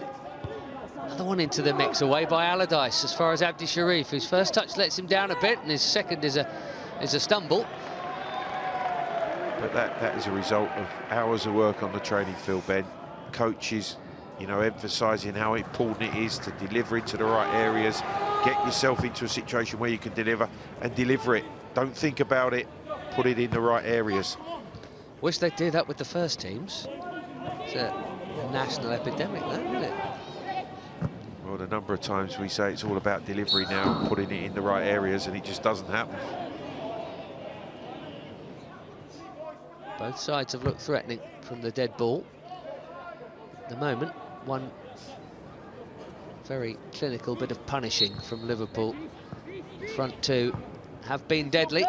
Another one into the mix, away by Allardyce as far as Abdi Sharif, whose first touch lets him down a bit and his second is a stumble. But that is a result of hours of work on the training field, Ben. Coaches, you know, emphasising how important it is to deliver into the right areas, get yourself into a situation where you can deliver and deliver it. Don't think about it, put it in the right areas. Wish they'd do that with the first teams. It's a national epidemic, that, isn't it? Well, the number of times we say it's all about delivery now, putting it in the right areas, and it just doesn't happen. Both sides have looked threatening from the dead ball. At the moment, one very clinical bit of punishing from Liverpool. The front two have been deadly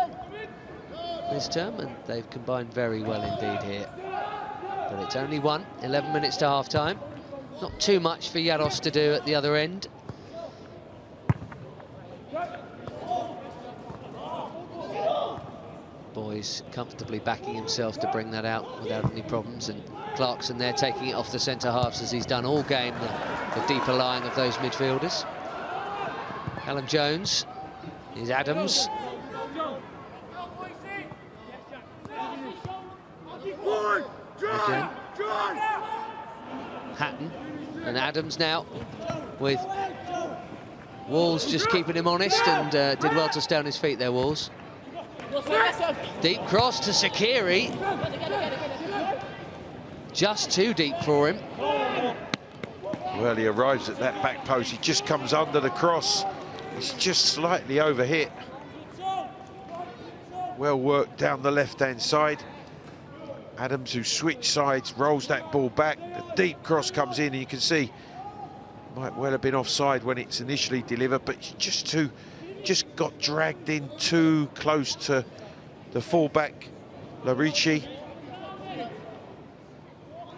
this term, and they've combined very well indeed here. But it's only 11 minutes to half-time. Not too much for Yaros to do at the other end. Boys comfortably backing himself to bring that out without any problems, and Clarkson there taking it off the centre-halves as he's done all game, the deeper lying of those midfielders. Callum Jones is Adams. Again. Hatton and Adams now, with Walls just keeping him honest, and did well to stay on his feet there, Walls. Deep cross to Sakiri. Just too deep for him. Well, he arrives at that back post. He just comes under the cross. He's just slightly overhit. Well worked down the left-hand side. Adams, who switched sides, rolls that ball back. The deep cross comes in, and you can see might well have been offside when it's initially delivered, but just got dragged in too close to the fullback, Larici.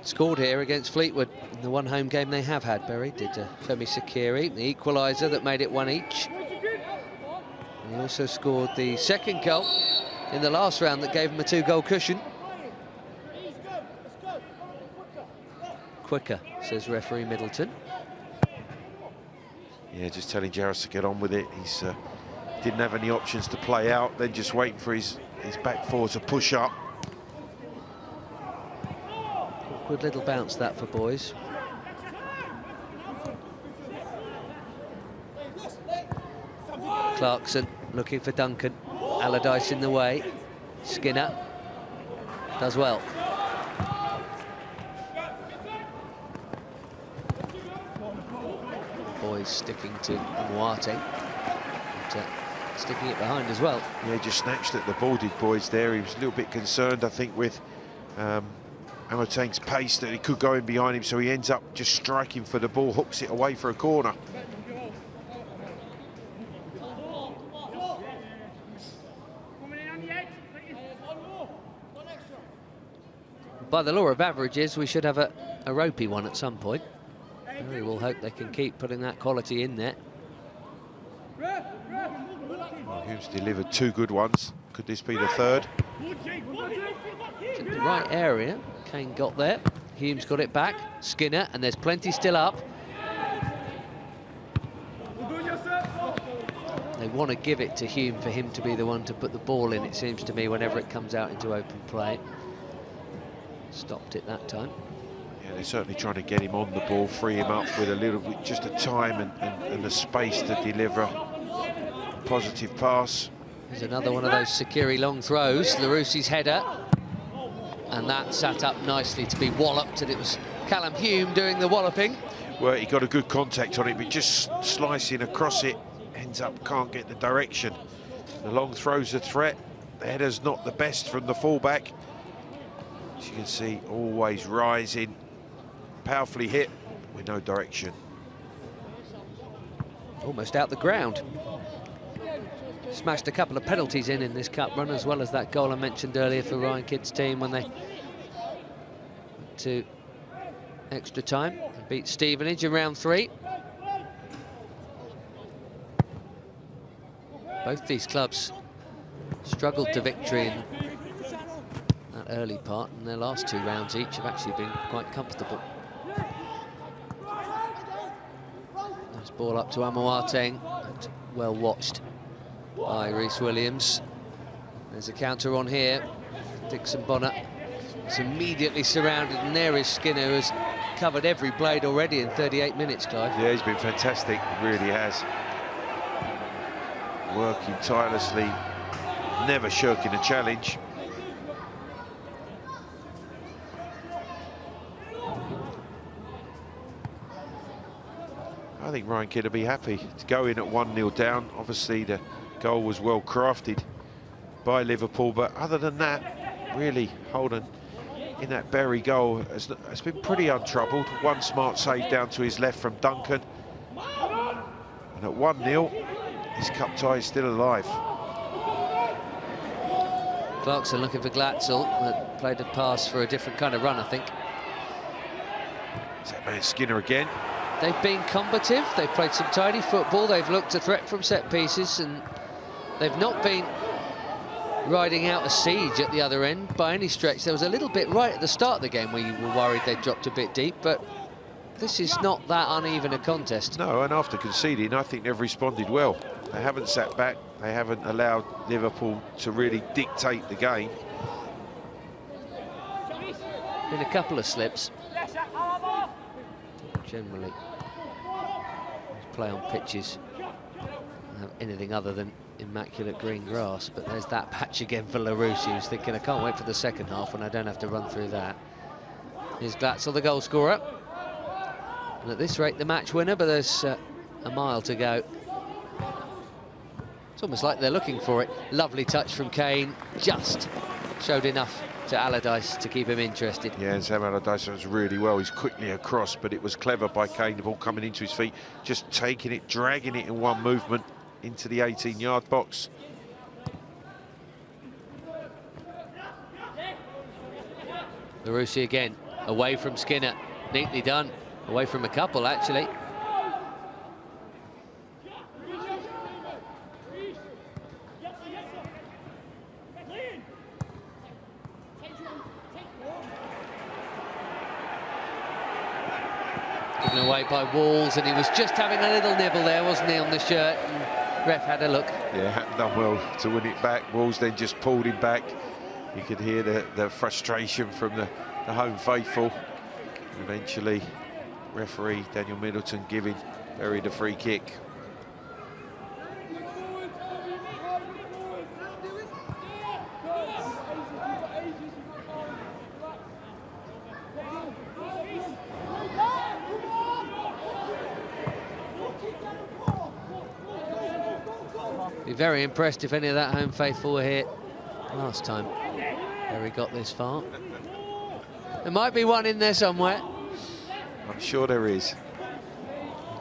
Scored here against Fleetwood in the one home game they have had, Berry, did Femi Sakiri, the equaliser that made it one each. And he also scored the second goal in the last round that gave him a 2-goal cushion. Quicker, says referee Middleton. Yeah, just telling Jaros to get on with it. He's didn't have any options to play out, then just waiting for his back four to push up. Good little bounce that for boys. Clarkson looking for Duncan. Allardyce in the way. Skinner does well. Boys sticking to Mwate, but sticking it behind as well. Yeah, just snatched at the ball, did Boys there. He was a little bit concerned, I think, with Amotane's pace, that he could go in behind him, so he ends up just striking for the ball, hooks it away for a corner. By the law of averages, we should have a ropey one at some point. We will hope they can keep putting that quality in there. Well, Hume's delivered 2 good ones. Could this be the third? It's in the right area. Kane got there. Hume's got it back. Skinner, and there's plenty still up. They want to give it to Hume for him to be the one to put the ball in, it seems to me, whenever it comes out into open play. Stopped it that time. Yeah, they're certainly trying to get him on the ball, free him up with a little bit, just the time and the space to deliver a positive pass. There's another one of those Sakiri long throws, Laroussi's header. And that sat up nicely to be walloped, and it was Callum Hume doing the walloping. Well, he got a good contact on it, but just slicing across it, ends up can't get the direction. The long throw's a threat. The header's not the best from the fullback. As you can see, always rising, powerfully hit with no direction. Almost out the ground. Smashed a couple of penalties in this cup run, as well as that goal I mentioned earlier for Ryan Kidd's team when they went to extra time and beat Stevenage in round 3. Both these clubs struggled to victory in that early part, and their last 2 rounds each have actually been quite comfortable. Nice ball up to Amoateng, well watched by Rhys Williams. There's a counter on here. Dixon Bonner is immediately surrounded, and there is Skinner, who has covered every blade already in 38 minutes, Clive. Yeah, he's been fantastic, really has. Working tirelessly, never shirking a challenge. I think Ryan Kidd will be happy to go in at 1-0 down. Obviously, the goal was well crafted by Liverpool, but other than that, really, Holden in that Berry goal has been pretty untroubled. One smart save down to his left from Duncan, and at 1-0, his cup tie is still alive. Clarkson looking for Glatzel, that played a pass for a different kind of run, I think. Is that man Skinner again? They've been combative, they've played some tidy football, they've looked a threat from set pieces, and they've not been riding out a siege at the other end by any stretch. There was a little bit right at the start of the game where you were worried they dropped a bit deep, but this is not that uneven a contest. No, and after conceding, I think they've responded well. They haven't sat back, they haven't allowed Liverpool to really dictate the game. Been a couple of slips. Generally, play on pitches have anything other than immaculate green grass, but there's that patch again for Larousse, who's thinking, I can't wait for the second half when I don't have to run through that. Here's Glatzel, the goal scorer, and at this rate the match winner, but there's a mile to go. It's almost like they're looking for it. Lovely touch from Kane, just showed enough to Allardyce to keep him interested. Yeah, and Sam Allardyce was really well. He's quickly across, but it was clever by Kane, the ball coming into his feet, just taking it, dragging it in one movement into the 18-yard box. Larousse again, away from Skinner, neatly done, away from a couple actually. Given away by Walls, and he was just having a little nibble there, wasn't he, on the shirt, and ref had a look. Yeah, hadn't done well to win it back. Walls then just pulled him back. You could hear the frustration from the home faithful. Eventually, referee Daniel Middleton giving Berry the free kick. Be very impressed if any of that home faithful were here last time Berry got this far. There might be one in there somewhere. I'm sure there is.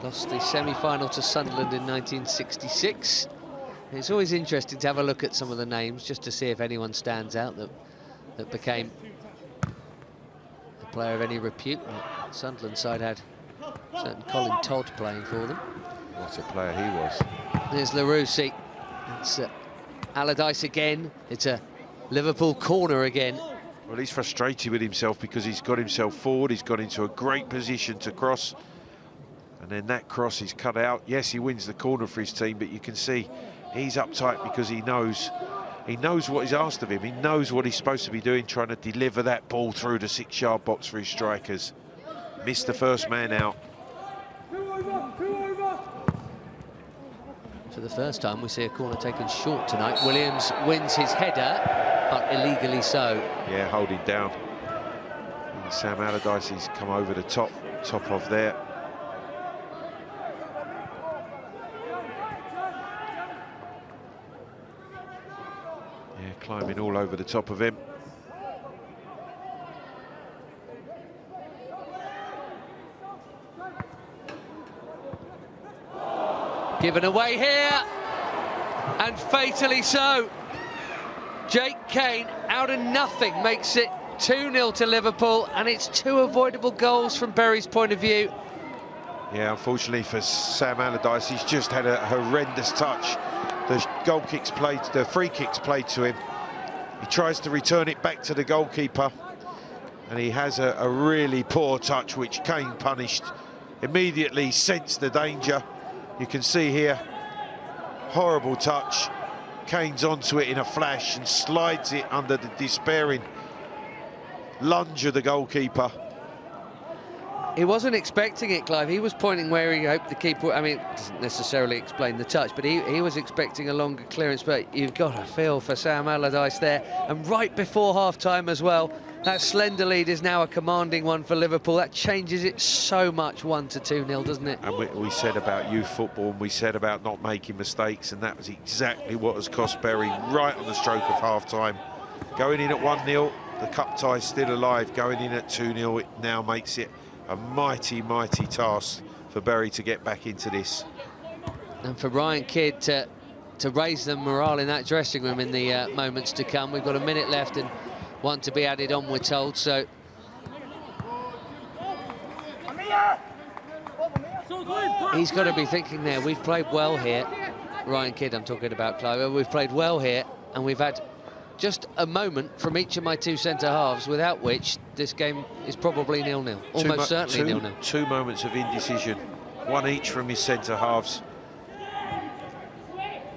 Lost the semi-final to Sunderland in 1966. It's always interesting to have a look at some of the names just to see if anyone stands out that became a player of any repute. The Sunderland side had Certain Colin Todd playing for them. What a player he was. There's Larousse. It's Allardyce again. It's a Liverpool corner again. Well, he's frustrated with himself because he's got himself forward. He's got into a great position to cross. And then that cross is cut out. Yes, he wins the corner for his team, but you can see he's uptight because he knows what is asked of him. He knows what he's supposed to be doing, trying to deliver that ball through the 6-yard box for his strikers. Missed the first man out. For the first time, we see a corner taken short tonight. Williams wins his header, but illegally so. Yeah, holding down. And Sam Allardyce has come over the top of there. Yeah, climbing all over the top of him. Given away here, and fatally so. Jake Kane, out of nothing, makes it 2-0 to Liverpool, and it's 2 avoidable goals from Bury's point of view. Yeah, unfortunately for Sam Allardyce, he's just had a horrendous touch. The goal kicks played, the free kicks played to him. He tries to return it back to the goalkeeper, and he has a really poor touch, which Kane punished. Immediately sensed the danger. You can see here, horrible touch. Kane's onto it in a flash and slides it under the despairing lunge of the goalkeeper. He wasn't expecting it, Clive. He was pointing where he hoped the keeper... I mean, it doesn't necessarily explain the touch, but he was expecting a longer clearance. But you've got to feel for Sam Allardyce there. And right before half-time as well, that slender lead is now a commanding one for Liverpool. That changes it so much, 1-2-0, doesn't it? And we said about youth football, and we said about not making mistakes, and that was exactly what has cost Bury right on the stroke of half-time. Going in at 1-0, the cup tie's still alive. Going in at 2-0, it now makes it a mighty, mighty task for Bury to get back into this. And for Ryan Kidd to raise the morale in that dressing room in the moments to come. We've got a minute left and one to be added on, we're told, so... He's got to be thinking there, we've played well here. Ryan Kidd, I'm talking about, Clive. We've played well here, and we've had just a moment from each of my 2 centre-halves, without which this game is probably 0-0. Almost certainly 0-0. 2 moments of indecision, one each from his centre-halves.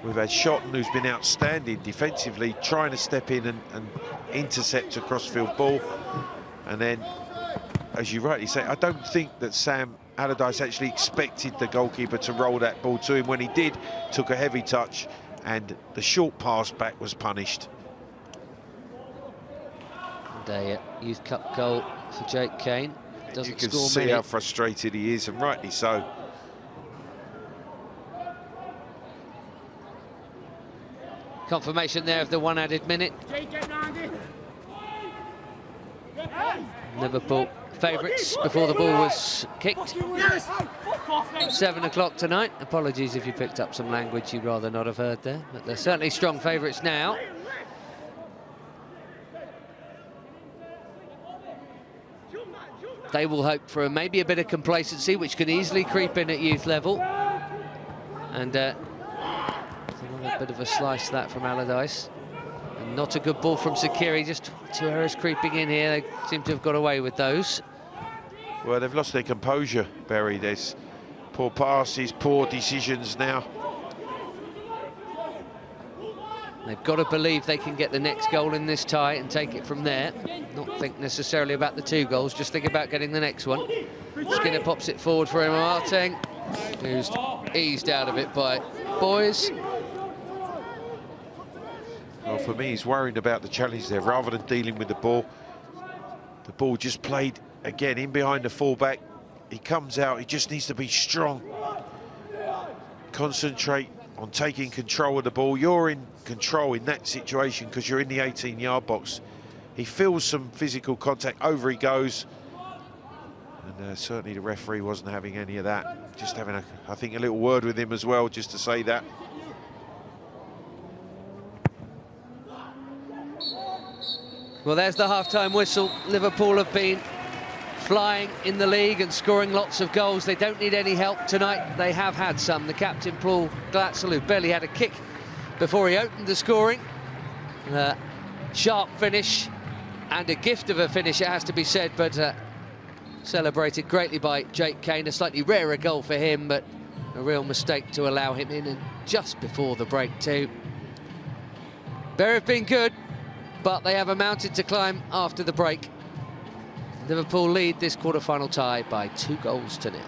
We've had Shotton, who's been outstanding defensively, trying to step in and intercept a crossfield ball. And then, as you rightly say, I don't think that Sam Allardyce actually expected the goalkeeper to roll that ball to him. When he did, took a heavy touch, and the short pass back was punished. And a Youth Cup goal for Jake Kane. Doesn't score. You can see how frustrated he is, and rightly so. Confirmation there of the 1 added minute. Liverpool favourites before the ball was kicked. 7 o'clock tonight. Apologies if you picked up some language you'd rather not have heard there, but they're certainly strong favourites now. They will hope for maybe a bit of complacency, which can easily creep in at youth level. And another bit of a slice that from Allardyce. And not a good ball from Sakiri, just 2 errors creeping in here. They seem to have got away with those. Well, they've lost their composure, Bury. There's poor passes, poor decisions now. They've got to believe they can get the next goal in this tie and take it from there. Not think necessarily about the 2 goals, just think about getting the next one. Skinner pops it forward for Martin, who's eased out of it by Boys. Well, for me, he's worried about the challenge there. Rather than dealing with the ball just played, again, in behind the fullback. He comes out, he just needs to be strong. Concentrate on taking control of the ball. You're in control in that situation because you're in the 18-yard box. He feels some physical contact, over he goes. And certainly the referee wasn't having any of that. Just having, I think, a little word with him as well, just to say that. Well, there's the half-time whistle. Liverpool have been flying in the league and scoring lots of goals. They don't need any help tonight. They have had some. The captain, Paul Glatzel, who barely had a kick before he opened the scoring. Sharp finish and a gift of a finish, it has to be said, but celebrated greatly by Jake Kane. A slightly rarer goal for him, but a real mistake to allow him in, and just before the break too. Bury have been good, but they have a mountain to climb after the break. Liverpool lead this quarter-final tie by 2-0.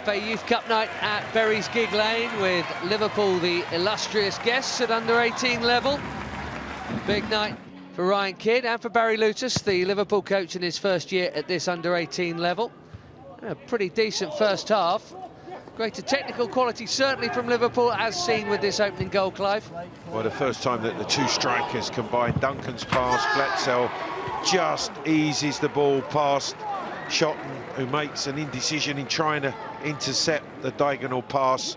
FA Youth Cup night at Bury's Gig Lane with Liverpool, the illustrious guests at under-18 level. Big night for Ryan Kidd and for Barry Lutus, the Liverpool coach in his first year at this under-18 level. A pretty decent first half. Greater technical quality certainly from Liverpool, as seen with this opening goal, Clive. Well, the first time that the two strikers combined. Duncan's pass, Glatzel just eases the ball past Shotton, who makes an indecision in trying to intercept the diagonal pass.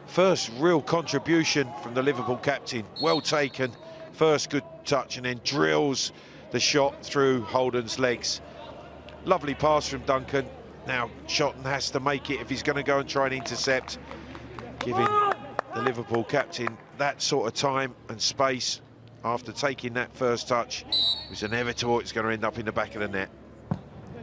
First real contribution from the Liverpool captain. Well taken. First good touch, and then drills the shot through Holden's legs. Lovely pass from Duncan. Now Shotton has to make it if he's going to go and try and intercept, giving the Liverpool captain that sort of time and space after taking that first touch. It was inevitable it's going to end up in the back of the net.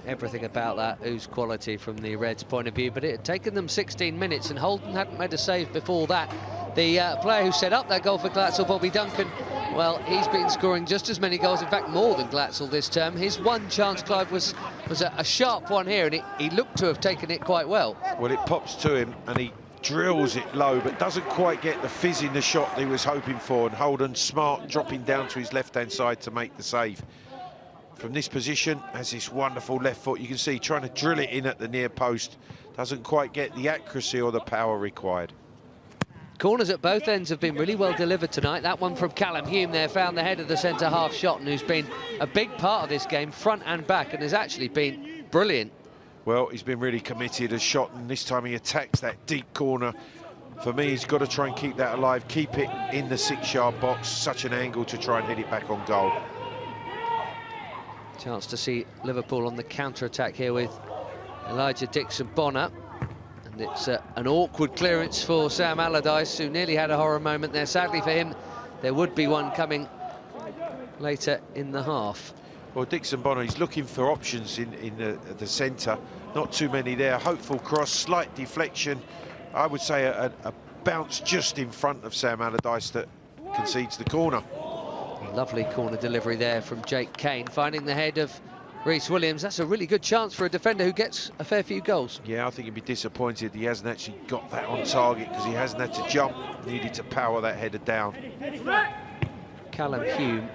Everything about that ooze quality from the Reds' point of view, but it had taken them 16 minutes and Holden hadn't made a save before that. The player who set up that goal for Glatzel, Bobby Duncan, well, he's been scoring just as many goals, in fact more than Glatzel this term. His one chance, Clive, was a sharp one here, and he looked to have taken it quite well. Well, it pops to him and he drills it low, but doesn't quite get the fizz in the shot that he was hoping for, and Holden smart, dropping down to his left-hand side to make the save. From this position, has this wonderful left foot. You can see trying to drill it in at the near post. Doesn't quite get the accuracy or the power required. Corners at both ends have been really well delivered tonight. That one from Callum Hume there found the head of the centre-half shot, and who's been a big part of this game, front and back, and has actually been brilliant. Well, he's been really committed as shot, and this time he attacks that deep corner. For me, he's got to try and keep that alive, keep it in the 6-yard box. Such an angle to try and hit it back on goal. Chance to see Liverpool on the counter-attack here with Elijah Dixon-Bonner. And it's an awkward clearance for Sam Allardyce, who nearly had a horror moment there. Sadly for him, there would be one coming later in the half. Well, Dixon-Bonner, he's looking for options in the centre. Not too many there. Hopeful cross, slight deflection. I would say a bounce just in front of Sam Allardyce that concedes the corner. Lovely corner delivery there from Jake Kane, finding the head of Rhys Williams. That's a really good chance for a defender who gets a fair few goals. Yeah, I think he'd be disappointed he hasn't actually got that on target, because he hasn't had to jump, needed to power that header down. Callum Hume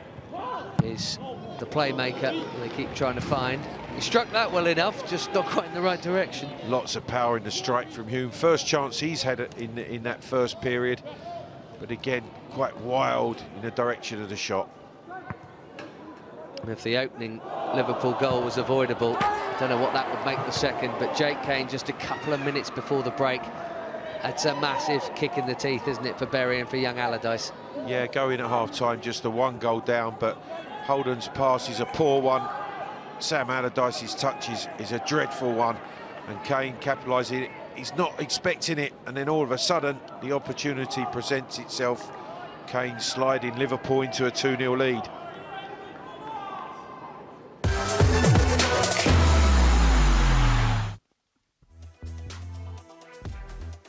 is the playmaker they keep trying to find. He struck that well enough, just not quite in the right direction. Lots of power in the strike from Hume. First chance he's had in that first period, but again, quite wild in the direction of the shot. If the opening Liverpool goal was avoidable, I don't know what that would make the second, but Jake Kane just a couple of minutes before the break. That's a massive kick in the teeth, isn't it, for Bury and for young Allardyce? Yeah, going at half-time, just a 1 goal down, but Holden's pass is a poor one. Sam Allardyce's touch is a dreadful one, and Kane capitalising it. He's not expecting it, and then all of a sudden the opportunity presents itself. Kane sliding Liverpool into a 2-0 lead.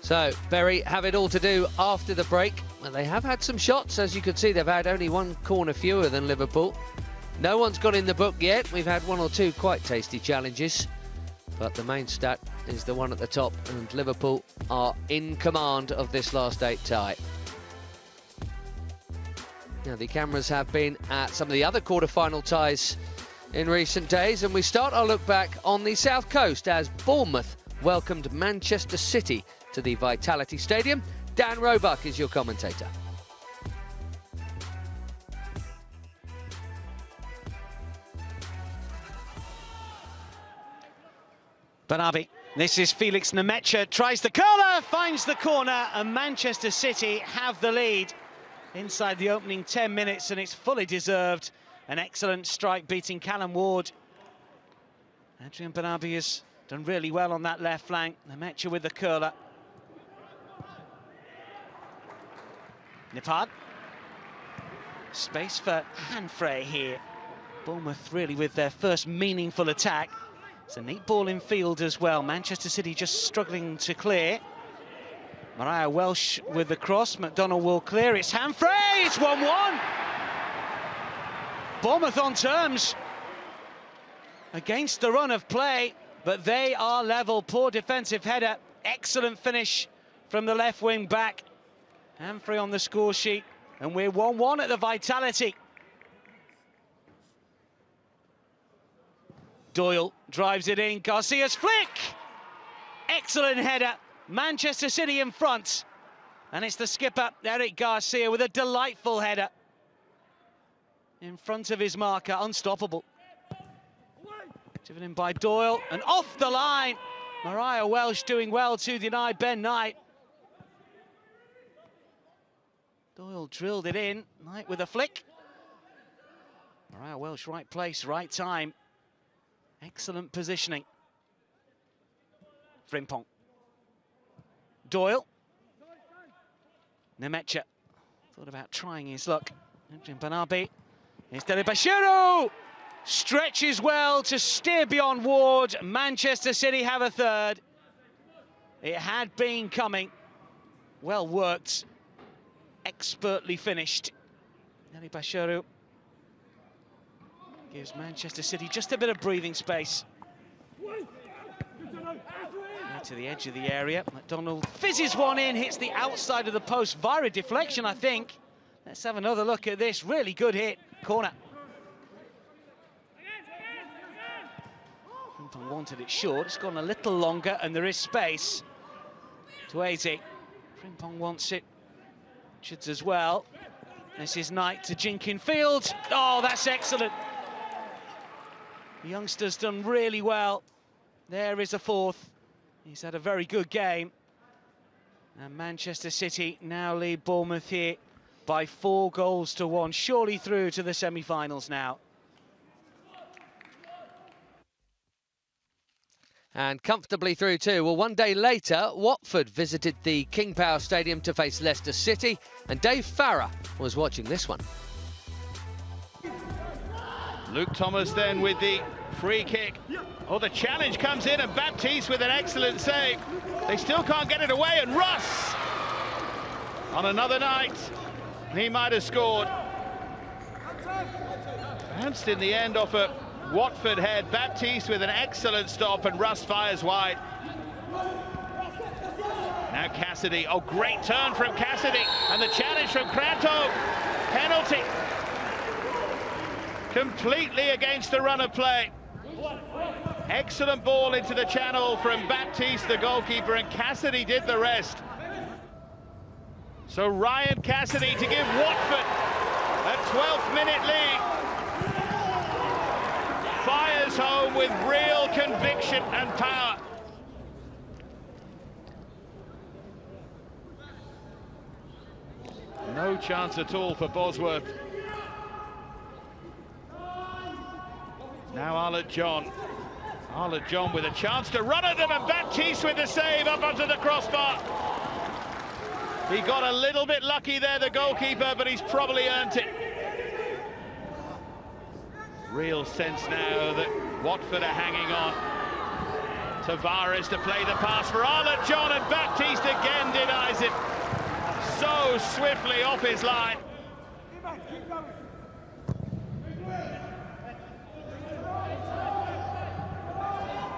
So, Bury have it all to do after the break. And they have had some shots, as you could see. They've had only 1 corner fewer than Liverpool. No one's got in the book yet. We've had 1 or 2 quite tasty challenges. But the main stat is the one at the top, and Liverpool are in command of this last 8 tie. Now, the cameras have been at some of the other quarter-final ties in recent days, and we start our look back on the South Coast as Bournemouth welcomed Manchester City to the Vitality Stadium. Dan Roebuck is your commentator. Banabi, this is Felix Nemecha, tries the curler, finds the corner, and Manchester City have the lead inside the opening 10 minutes, and it's fully deserved. An excellent strike beating Callum Ward. Adrian Banabi has done really well on that left flank. Nemecha with the curler. Nipard. Space for Hanfrey here. Bournemouth really with their first meaningful attack. It's a neat ball in field as well. Manchester City just struggling to clear. Mariah Welsh with the cross. McDonald will clear. It's Hanfrey. It's 1-1. Bournemouth on terms against the run of play, but they are level. Poor defensive header. Excellent finish from the left wing back. Hanfrey on the score sheet, and we're 1-1 at the Vitality. Doyle drives it in. Garcia's flick. Excellent header. Manchester City in front. And it's the skipper, Eric Garcia, with a delightful header. In front of his marker, unstoppable. Driven in by Doyle, and off the line. Mariah Welsh doing well to deny Ben Knight. Doyle drilled it in, Knight with a flick. Mariah Welsh, right place, right time. Excellent positioning. Frimpong. Doyle. Nemecha thought about trying his luck. Banabi. Instead of Bashiru. Stretches well to steer beyond Ward. Manchester City have a third. It had been coming. Well worked. Expertly finished. Nelly Bashiru gives Manchester City just a bit of breathing space. To the edge of the area. McDonald fizzes one in, hits the outside of the post via a deflection, I think. Let's have another look at this. Really good hit. Corner. Frimpong wanted it short. It's gone a little longer, and there is space to 80. Frimpong wants it. Richards as well. This is Knight to Jenkinfield. Oh, that's excellent. The youngster's done really well. There is a fourth. He's had a very good game. And Manchester City now lead Bournemouth here by 4-1, surely through to the semi-finals now. And comfortably through too. Well, one day later, Watford visited the King Power Stadium to face Leicester City, and Dave Farah was watching this one. Luke Thomas then with the free kick. Oh, the challenge comes in, and Baptiste with an excellent save. They still can't get it away, and Russ on another night, he might have scored. Bounced in the end off a Watford head. Baptiste with an excellent stop, and Russ fires wide. Now Cassidy. Oh, great turn from Cassidy, and the challenge from Krantov. Penalty. Completely against the run of play. Excellent ball into the channel from Baptiste, the goalkeeper, and Cassidy did the rest. So Ryan Cassidy to give Watford a 12th minute lead. drives home with real conviction and power. No chance at all for Bosworth. Now Arlott John. Arlott John with a chance to run at them, and Baptiste with the save up onto the crossbar. He got a little bit lucky there, the goalkeeper, but he's probably earned it. Real sense now that Watford are hanging on. Tavares to play the pass for Arlott John, and Baptiste again denies it. So swiftly off his line.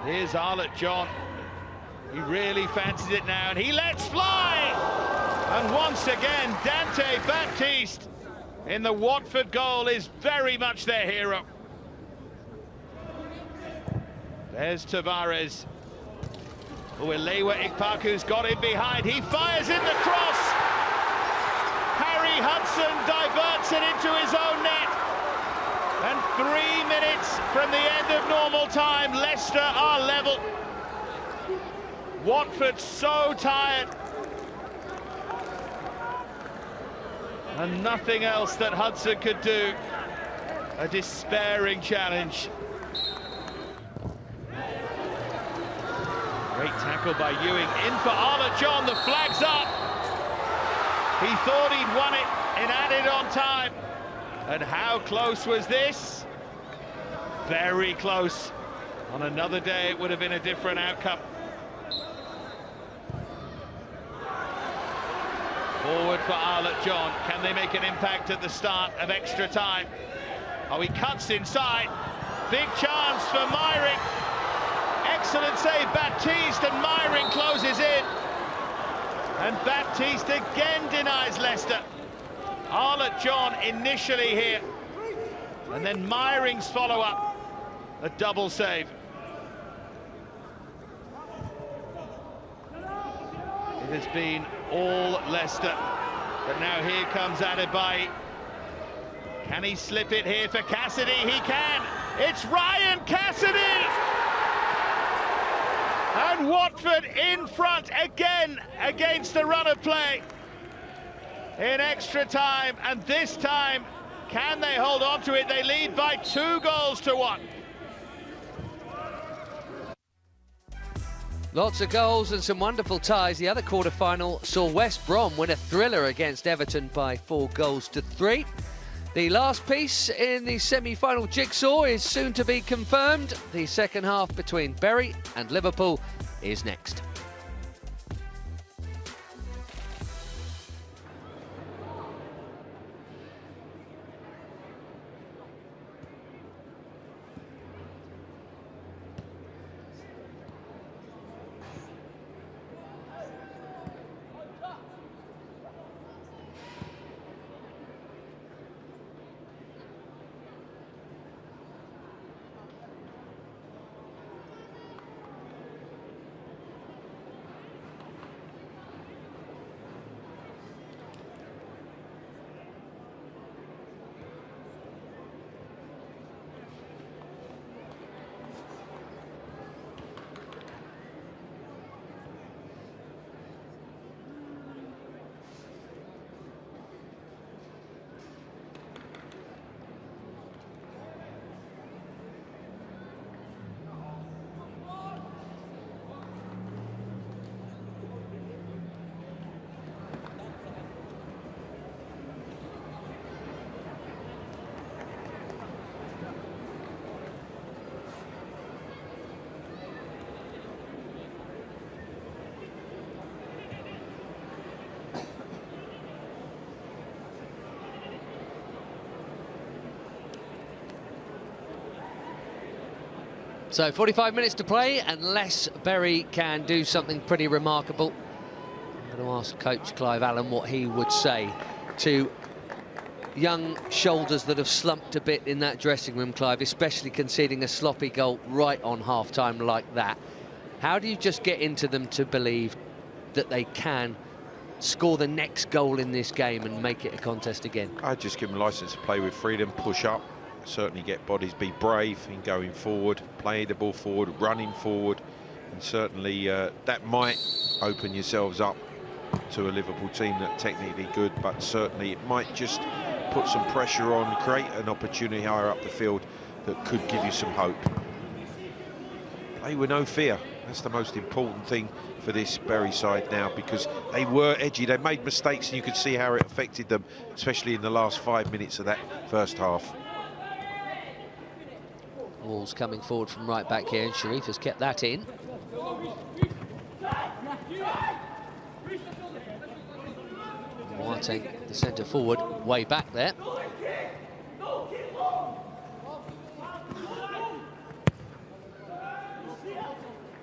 Here's Arlott John. He really fancies it now, and he lets fly! And once again, Dante Baptiste in the Watford goal is very much their hero. There's Tavares. Uelewa Ikpaku's got him behind. He fires in the cross. Harry Hudson diverts it into his own net. And 3 minutes from the end of normal time, Leicester are level. Watford so tired. And nothing else that Hudson could do. A despairing challenge. Great tackle by Ewing. In for Arlott John, the flag's up. He thought he'd won it and added on time. And how close was this? Very close. On another day, it would have been a different outcome. Forward for Arlott John. Can they make an impact at the start of extra time? Oh, he cuts inside. Big chance for Myring. Excellent save, Baptiste, and Myring closes in. And Baptiste again denies Leicester. Arlott John initially here. And then Myring's follow-up. A double save. It has been all Leicester. But now here comes Adebayo. Can he slip it here for Cassidy? He can. It's Ryan Cassidy! And Watford in front again against the run of play in extra time, and this time can they hold on to it? They lead by 2-1. Lots of goals and some wonderful ties. The other quarter-final saw West Brom win a thriller against Everton by 4-3. The last piece in the semi-final jigsaw is soon to be confirmed. The second half between Bury and Liverpool is next. So 45 minutes to play, unless Bury can do something pretty remarkable. I'm going to ask coach Clive Allen what he would say to young shoulders that have slumped a bit in that dressing room, Clive, especially conceding a sloppy goal right on half-time like that. How do you just get into them to believe that they can score the next goal in this game and make it a contest again? I just give them license to play with freedom, push up, certainly get bodies, be brave in going forward, playing the ball forward, running forward, and certainly that might open yourselves up to a Liverpool team that's technically good, but certainly it might just put some pressure on, create an opportunity higher up the field that could give you some hope. Play with no fear. That's the most important thing for this Bury side now, because they were edgy. They made mistakes, and you could see how it affected them, especially in the last 5 minutes of that first half. Walls coming forward from right back here, and Sharif has kept that in. Moate, the centre forward, way back there.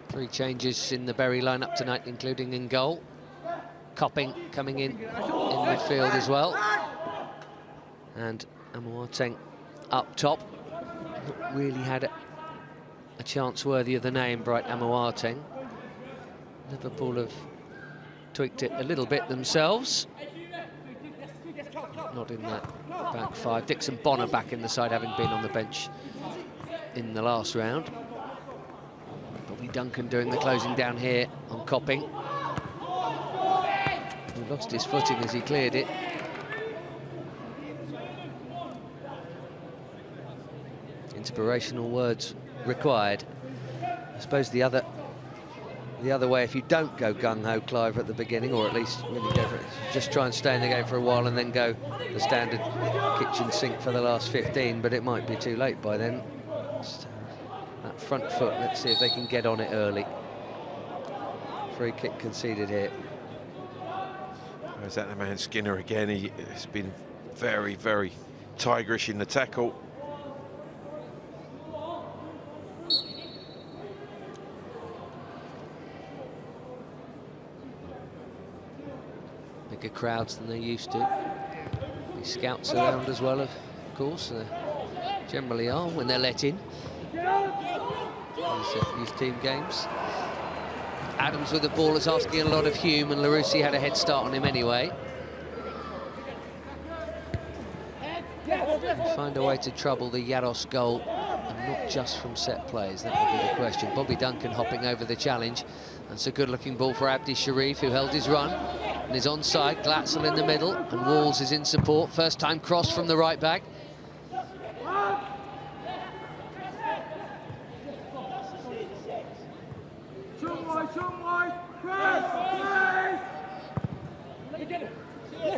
Three changes in the Bury lineup tonight, including in goal. Copping coming in midfield as well. And Amoateng up top. Not really had a chance worthy of the name, Bright Amoateng. Liverpool have tweaked it a little bit themselves. Not in that back five. Dixon Bonner back in the side, having been on the bench in the last round. Bobby Duncan doing the closing down here on Copping. He lost his footing as he cleared it. Inspirational words required. I suppose the other way, if you don't go gung-ho, Clive, at the beginning, or at least really go for it, just try and stay in the game for a while and then go the standard kitchen sink for the last 15, but it might be too late by then. Just, that front foot, let's see if they can get on it early. Free kick conceded here. Is that the man Skinner again? He has been very, very tigerish in the tackle. Bigger crowds than they used to. These scouts around as well, of course. They generally are when they're let in. These team games. Adams with the ball is asking a lot of Hume, and Larousse had a head start on him anyway. Find a way to trouble the Yaros goal, and not just from set plays. That would be the question. Bobby Duncan hopping over the challenge. That's a good-looking ball for Abdi Sharif, who held his run and is onside. Glatzel in the middle, and Walls is in support. First-time cross from the right back.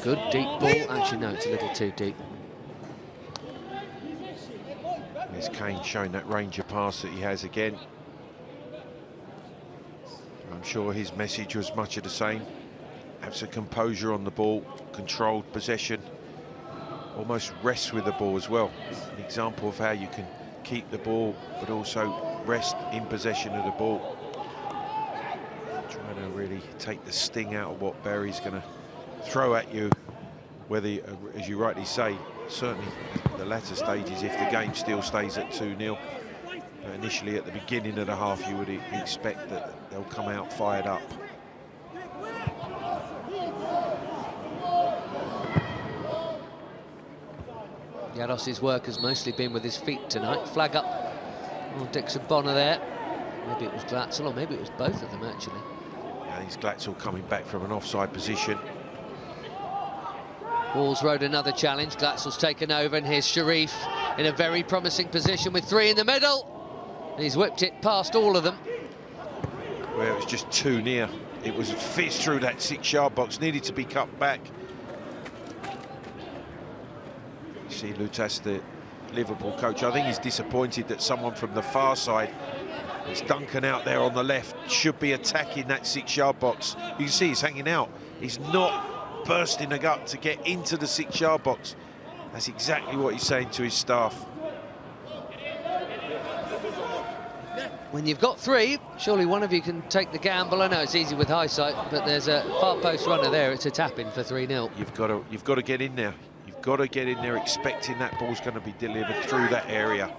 Good deep ball. Actually, no, it's a little too deep. There's Kane showing that range of pass that he has again. I'm sure his message was much of the same. Have some composure on the ball, controlled possession, almost rest with the ball as well. An example of how you can keep the ball, but also rest in possession of the ball. Trying to really take the sting out of what Bury's going to throw at you, whether, as you rightly say, certainly the latter stages, if the game still stays at 2-0. Initially, at the beginning of the half, you would expect that they'll come out fired up. Yaros's work has mostly been with his feet tonight. Flag up. Oh, Dixon Bonner there. Maybe it was Glatzel, or maybe it was both of them, actually. Yeah, he's Glatzel coming back from an offside position. Walls rode another challenge. Glatzel's taken over, and here's Sharif in a very promising position with three in the middle. And he's whipped it past all of them. Where it was just too near. It was fizzed through that 6-yard box, needed to be cut back. You see Lutas, the Liverpool coach, I think he's disappointed that someone from the far side, it's Duncan out there on the left, should be attacking that 6-yard box. You can see he's hanging out. He's not bursting the gut to get into the 6-yard box. That's exactly what he's saying to his staff. When you've got three, surely one of you can take the gamble. I know it's easy with high sight, but there's a far post runner there. It's a tap-in for 3-0. You've got to get in there. You've got to get in there expecting that ball's going to be delivered through that area.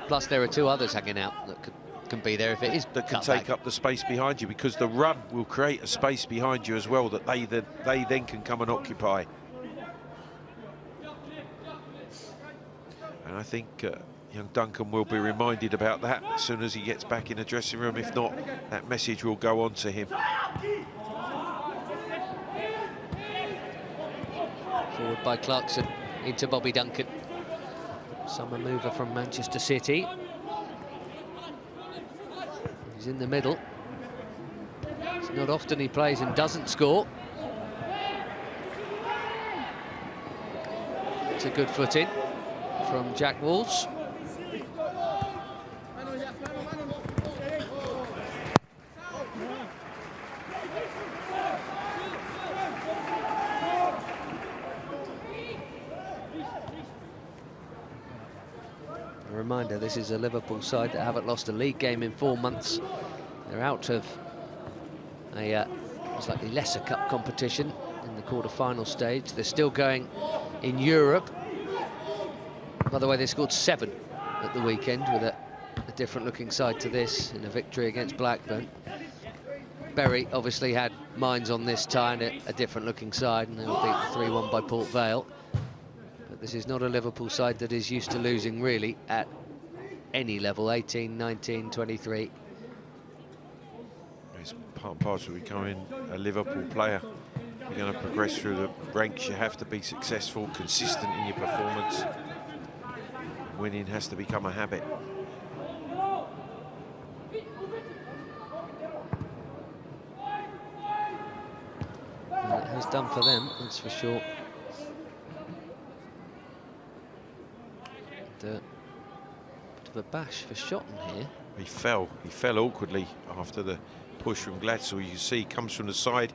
Plus, there are two others hanging out that can be there if it is that can take up the space behind you, because the run will create a space behind you as well that they then can come and occupy. And I think young Duncan will be reminded about that as soon as he gets back in the dressing room. If not, that message will go on to him. Forward by Clarkson into Bobby Duncan. Summer mover from Manchester City. He's in the middle. It's not often he plays and doesn't score. It's a good foot in from Jack Walls. A reminder, this is a Liverpool side that haven't lost a league game in 4 months. They're out of a slightly lesser cup competition in the quarter-final stage. They're still going in Europe. By the way, they scored 7 at the weekend with a different-looking side to this in a victory against Blackburn. Bury obviously had minds on this tie and a different-looking side, and they were beaten 3-1 by Port Vale. But this is not a Liverpool side that is used to losing, really, at any level, 18, 19, 23. It's part and parcel of becoming a Liverpool player. If you're going to progress through the ranks, you have to be successful, consistent in your performance. Winning has to become a habit. And it has done for them, that's for sure. And, bit of a bash for Shotton here. He fell awkwardly after the push from Glatzel. You can see he comes from the side,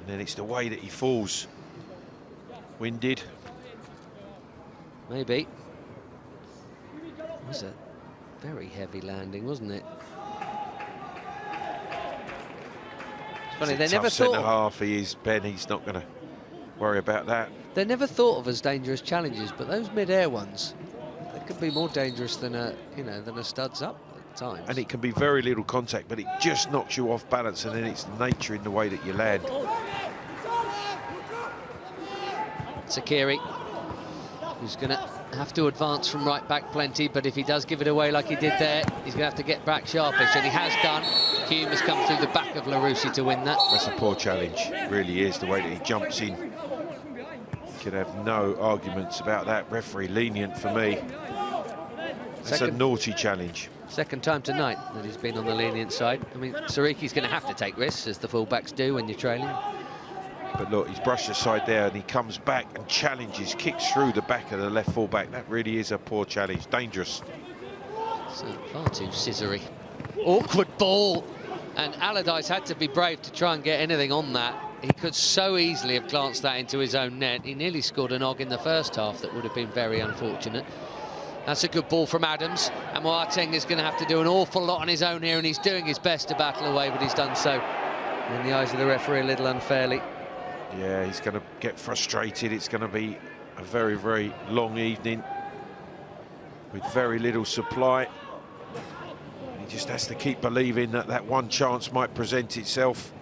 and then it's the way that he falls. Winded. Maybe. It was a very heavy landing, wasn't it? It's funny, they never thought. Centre half he is, Ben. He's not going to worry about that. They're never thought of as dangerous challenges, but those mid-air ones, they could be more dangerous than a studs up at times. And it can be very little contact, but it just knocks you off balance, and then it's nature in the way that you land. Sakiri, who's going to have to advance from right back plenty, but if he does give it away like he did there, he's going to have to get back sharpish, and he has done. Hume has come through the back of Larouci to win that. That's a poor challenge, it really is, the way that he jumps in. You could have no arguments about that. Referee lenient for me. That's a naughty challenge. Second time tonight that he's been on the lenient side. I mean, Sariki's going to have to take risks, as the fullbacks do when you're trailing. But look, he's brushed aside there, and he comes back and challenges, kicks through the back of the left full-back. That really is a poor challenge, dangerous. So far too scissory. Awkward ball, and Allardyce had to be brave to try and get anything on that. He could so easily have glanced that into his own net. He nearly scored an og in the first half that would have been very unfortunate. That's a good ball from Adams, and Moateng is going to have to do an awful lot on his own here, and he's doing his best to battle away, but he's done so in the eyes of the referee a little unfairly. Yeah, he's going to get frustrated. It's going to be a very, very long evening with very little supply. He just has to keep believing that that one chance might present itself.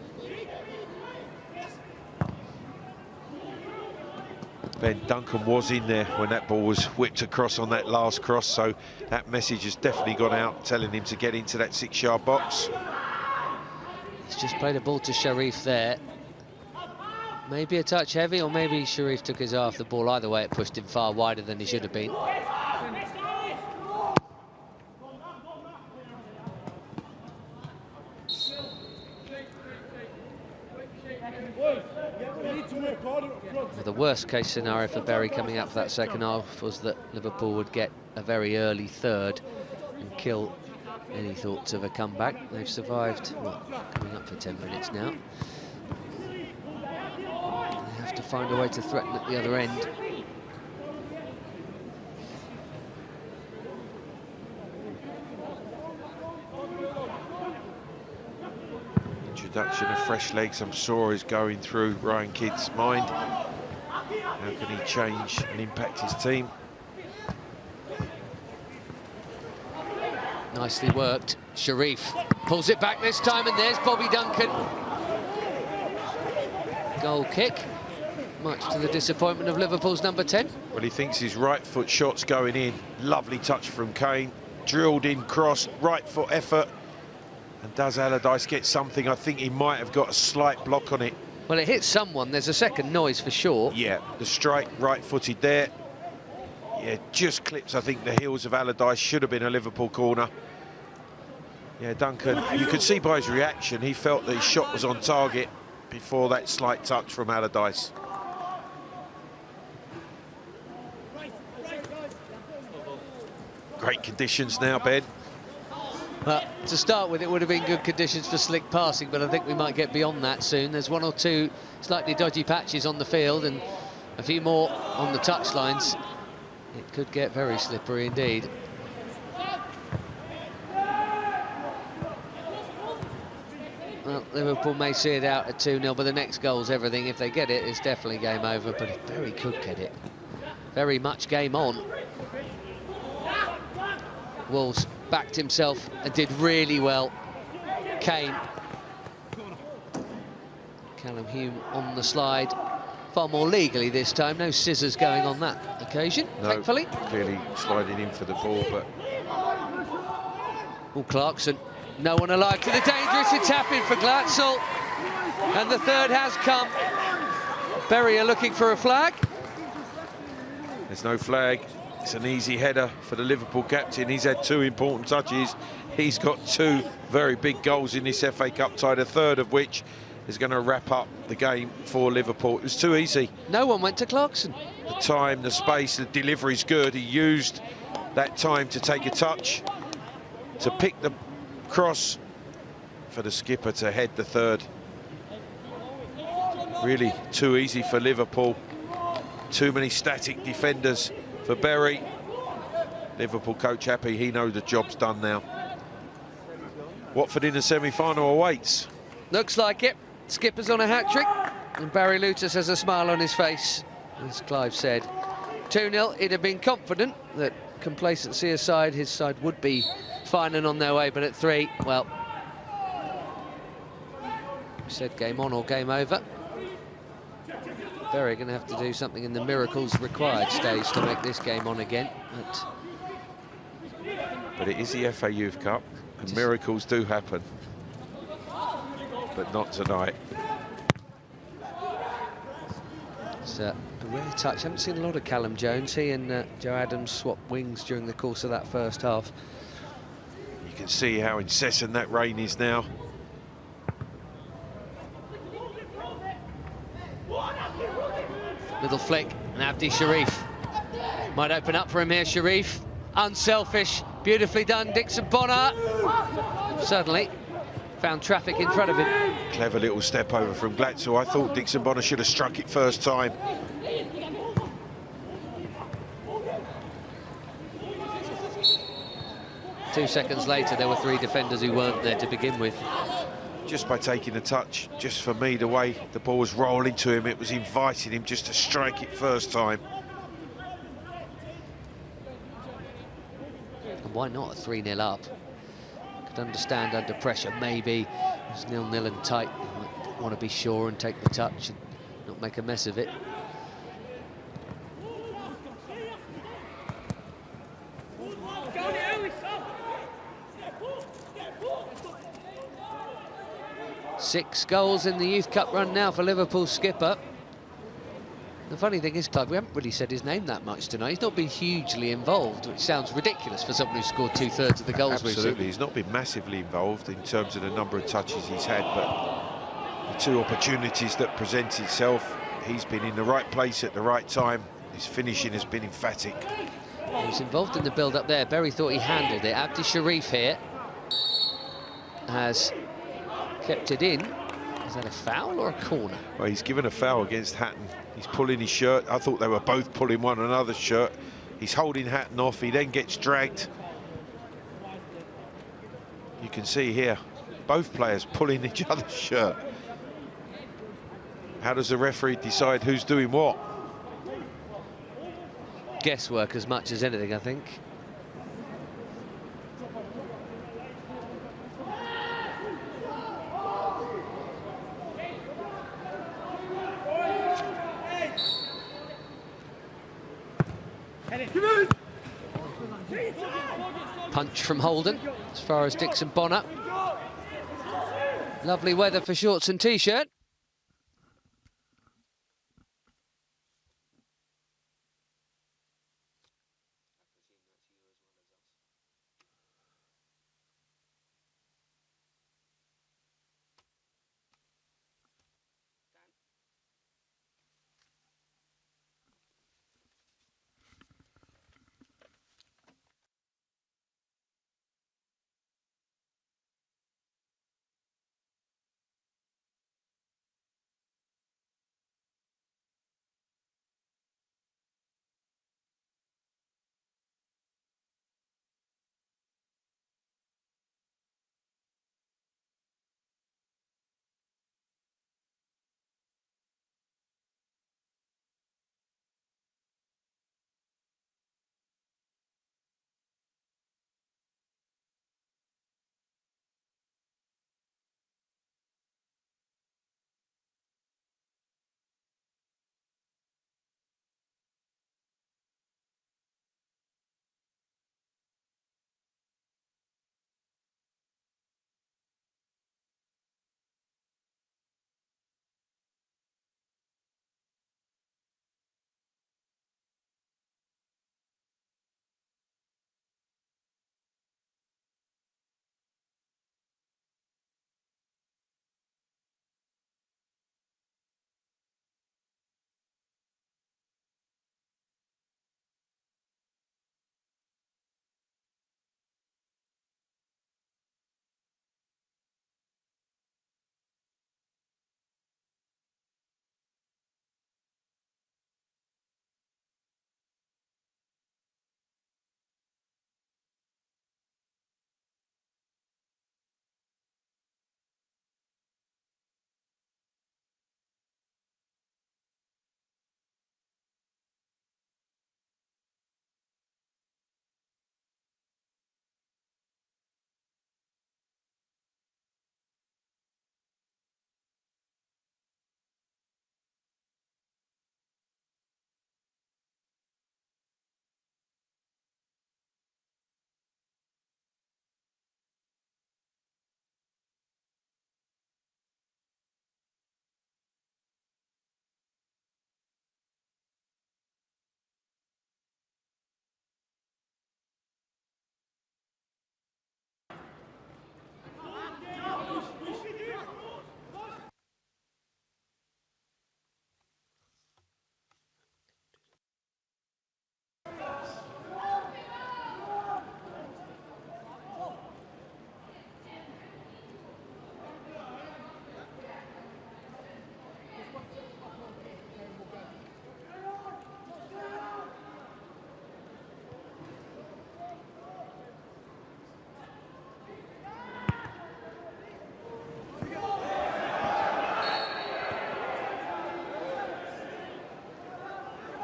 Ben Duncan was in there when that ball was whipped across on that last cross, so that message has definitely gone out, telling him to get into that 6-yard box. He's just played a ball to Sharif there. Maybe a touch heavy, or maybe Sharif took his eye off the ball. Either way, it pushed him far wider than he should have been. The worst case scenario for Bury coming up for that second half was that Liverpool would get a very early third and kill any thoughts of a comeback. They've survived, well, coming up for 10 minutes now. They have to find a way to threaten at the other end. Introduction of fresh legs, I'm sure, is going through Ryan Kidd's mind. How can he change and impact his team? Nicely worked. Sharif pulls it back this time, and there's Bobby Duncan. Goal kick. much to the disappointment of Liverpool's number 10. Well, he thinks his right foot shot's going in. Lovely touch from Kane. Drilled in, cross, right foot effort. And does Allardyce get something? I think he might have got a slight block on it. Well, it hits someone. There's a second noise for sure. Yeah, the strike, right-footed there. Yeah, just clips, I think, the heels of Allardyce. Should have been a Liverpool corner. Yeah, Duncan, you could see by his reaction, he felt that his shot was on target before that slight touch from Allardyce. Great conditions now, Ben. But to start with, it would have been good conditions for slick passing, but I think we might get beyond that soon. There's one or two slightly dodgy patches on the field and a few more on the touchlines. It could get very slippery indeed. Well, Liverpool may see it out at 2-0, but the next goal's everything. If they get it, it's definitely game over, but if Berry could get it, very much game on. Wolves backed himself and did really well. Kane. Callum Hume on the slide. Far more legally this time. No scissors going on that occasion, no, thankfully. Clearly sliding in for the ball, but... Oh, Clarkson. No one alive to the dangerous. It's happened for Glatzel. And the third has come. Berry are looking for a flag. There's no flag. It's an easy header for the Liverpool captain. He's had two important touches. He's got two very big goals in this FA Cup tie, a third of which is going to wrap up the game for Liverpool. It was too easy. No one went to Clarkson. The time, the space, the delivery's good. He used that time to take a touch, to pick the cross for the skipper to head the third. Really too easy for Liverpool. Too many static defenders for Berry. Liverpool coach happy, he knows the job's done now. Watford in the semi-final awaits. Looks like it. Skipper's on a hat-trick, and Barry Lutus has a smile on his face. As Clive said, 2-0, he'd have been confident that complacency aside, his side would be fine and on their way, but at 3, well, said game on or game over. Berry going to have to do something in the miracles required stage to make this game on again. But it is the FA Youth Cup, and miracles do happen. But not tonight. It's a rare touch. I haven't seen a lot of Callum Jones. He and Joe Adams swapped wings during the course of that first half. You can see how incessant that rain is now. Little flick, and Abdi Sharif might open up for him here. Sharif, unselfish, beautifully done. Dixon Bonner suddenly found traffic in front of him. Clever little step over from Glatzel. I thought Dixon Bonner should have struck it first time. Two seconds later, there were 3 defenders who weren't there to begin with. Just by taking a touch, just for me, the way the ball was rolling to him, it was inviting him just to strike it first time. And why not a 3-0 up? Could understand under pressure, maybe it's 0-0 and tight. You might want to be sure and take the touch and not make a mess of it. Six goals in the Youth Cup run now for Liverpool skipper. The funny thing is, Clive, we haven't really said his name that much tonight. He's not been hugely involved, which sounds ridiculous for someone who scored 2/3 of the goals we've seen. Absolutely, he's not been massively involved in terms of the number of touches he's had, but the 2 opportunities that present itself, he's been in the right place at the right time. His finishing has been emphatic. He was involved in the build-up there. Berry thought he handled it. Abdi Sharif here has kept it in. Is that a foul or a corner? Well, he's given a foul against Hatton. He's pulling his shirt. I thought they were both pulling one another's shirt. He's holding Hatton off. He then gets dragged. You can see here, both players pulling each other's shirt. How does the referee decide who's doing what? Guesswork as much as anything, I think. Punch from Holden as far as Dixon Bonner. Lovely weather for shorts and t-shirt.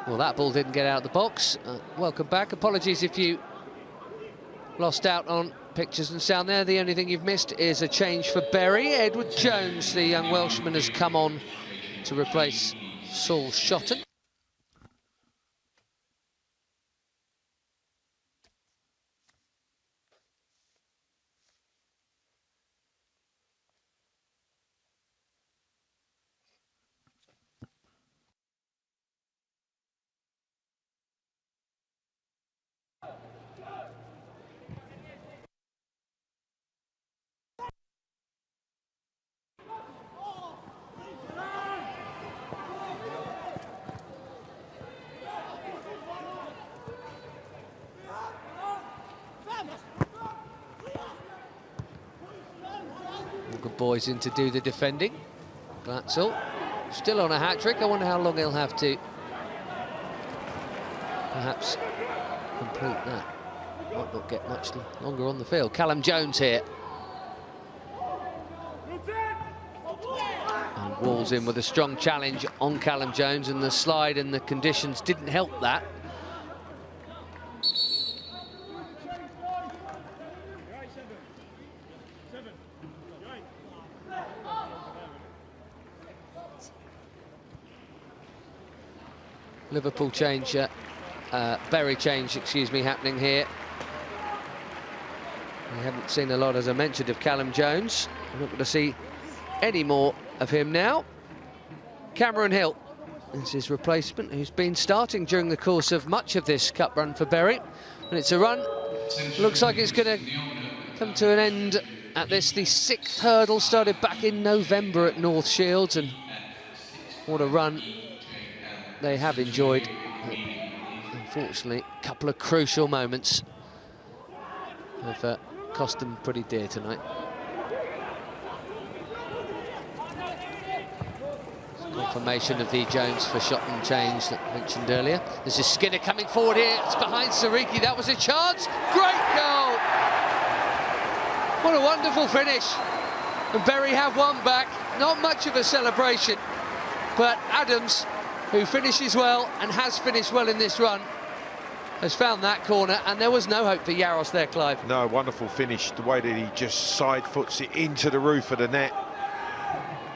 Well, that ball didn't get out of the box. Welcome back. Apologies if you lost out on pictures and sound there. The only thing you've missed is a change for Bury. Edward Jones, the young Welshman, has come on to replace Saul Shotton. Good boys in to do the defending. Glatzel still on a hat-trick. I wonder how long he'll have to perhaps complete that. Might not get much longer on the field. Callum Jones here. And Walls in with a strong challenge on Callum Jones, and the slide and the conditions didn't help that. Liverpool change Berry change, excuse me, happening here. We haven't seen a lot, as I mentioned, of Callum Jones. We're not going to see any more of him now. Cameron Hill is his replacement, who's been starting during the course of much of this cup run for Berry. And it's a run, looks like it's going to come to an end at this. The 6th hurdle started back in November at North Shields, and what a run they have enjoyed. Unfortunately, a couple of crucial moments have cost them pretty dear tonight. Confirmation of the Jones for Shotton change that I mentioned earlier. This is Skinner coming forward here. It's behind Sariki. That was a chance. Great goal! What a wonderful finish. And Berry have one back. Not much of a celebration, but Adams, who finishes well and has finished well in this run, has found that corner, and there was no hope for Yaros there, Clive. No, wonderful finish. The way that he just side foots it into the roof of the net.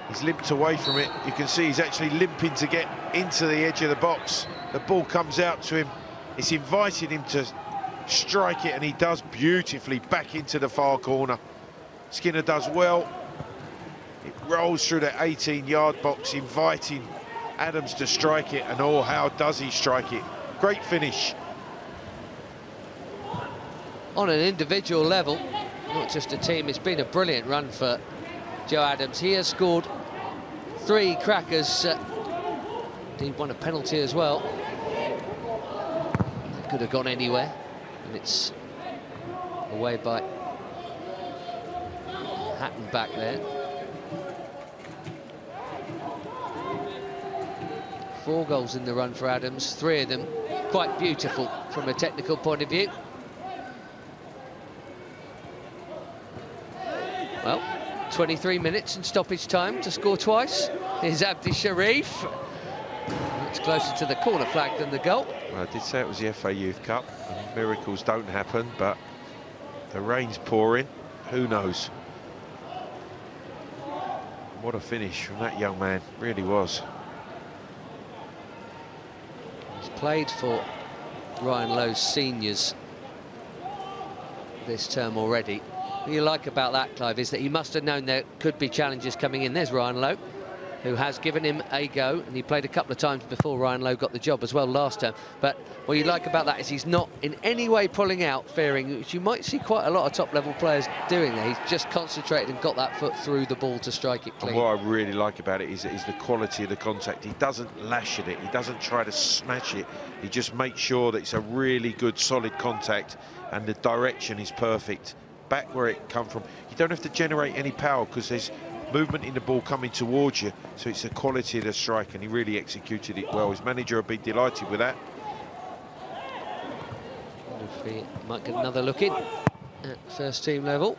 He's limped away from it. You can see he's actually limping to get into the edge of the box. The ball comes out to him. It's invited him to strike it, and he does beautifully back into the far corner. Skinner does well. It rolls through the 18-yard box, inviting Adams to strike it, and oh, how does he strike it? Great finish. On an individual level, not just a team, it's been a brilliant run for Joe Adams. He has scored 3 crackers. He won a penalty as well. It could have gone anywhere, and it's away by Hatton back there. 4 goals in the run for Adams, 3 of them quite beautiful from a technical point of view. Well, 23 minutes and stoppage time to score twice. Here's Abdi Sharif. It's closer to the corner flag than the goal. Well, I did say it was the FA Youth Cup. Miracles don't happen, but the rain's pouring. Who knows? What a finish from that young man, really was. He's played for Ryan Lowe's seniors this term already. What you like about that, Clive, is that he must have known there could be challenges coming in. There's Ryan Lowe, who has given him a go, and he played a couple of times before Ryan Lowe got the job as well last term. But what you like about that is he's not in any way pulling out, fearing, which you might see quite a lot of top-level players doing there. He's just concentrated and got that foot through the ball to strike it clean. And what I really like about it is the quality of the contact. He doesn't lash at it, he doesn't try to smash it. He just makes sure that it's a really good, solid contact, and the direction is perfect. Back where it come from. You don't have to generate any power because there's movement in the ball coming towards you, so it's the quality of the strike, and he really executed it well. His manager will be delighted with that. If he might get another look in at first team level.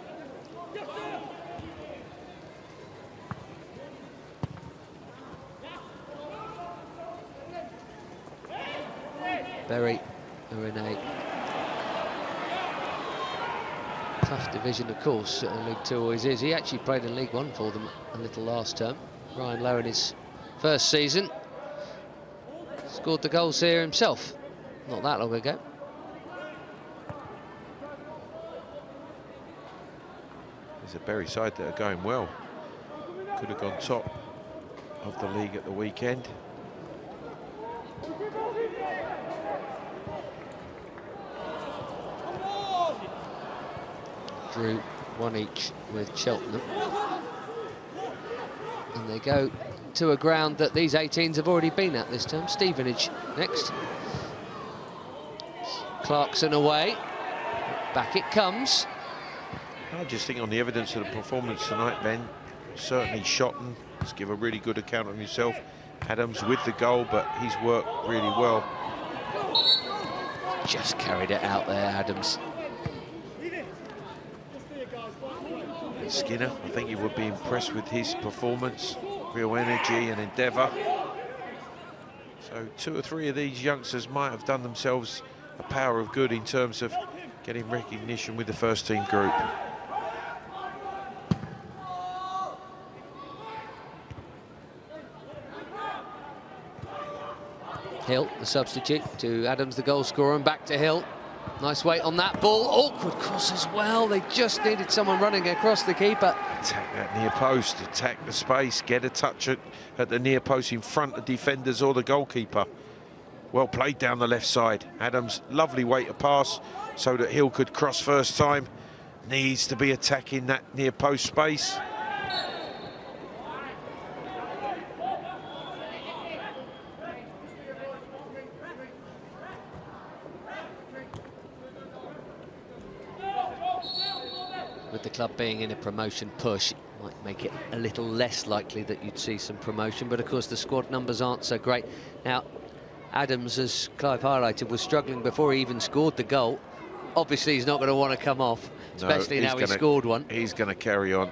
Berry are in a tough division, of course. League Two always is. He actually played in League One for them a little last term. Ryan Lowe in his first season scored the goals here himself not that long ago. There's a Berry side that are going well. Could have gone top of the league at the weekend. Drew 1 each with Cheltenham, and they go to a ground that these 18s have already been at this term. Stevenage next. Clarkson away, back it comes. I just think on the evidence of the performance tonight, Ben, certainly Shotton, let's give a really good account of himself. Adams with the goal, but he's worked really well. Just carried it out there, Adams. Skinner, I think you would be impressed with his performance, real energy and endeavour. So 2 or 3 of these youngsters might have done themselves a power of good in terms of getting recognition with the first team group. Hill, the substitute, to Adams, the goal scorer, and back to Hill. Nice weight on that ball. Awkward cross as well. They just needed someone running across the keeper. Attack that near post, attack the space, get a touch at the near post in front of defenders or the goalkeeper. Well played down the left side. Adams, lovely way to pass so that Hill could cross first time. Needs to be attacking that near post space. With the club being in a promotion push, it might make it a little less likely that you'd see some promotion, but of course the squad numbers aren't so great. Now, Adams, as Clive highlighted, was struggling before he even scored the goal. Obviously he's not going to want to come off, especially now he scored one. He's going to carry on.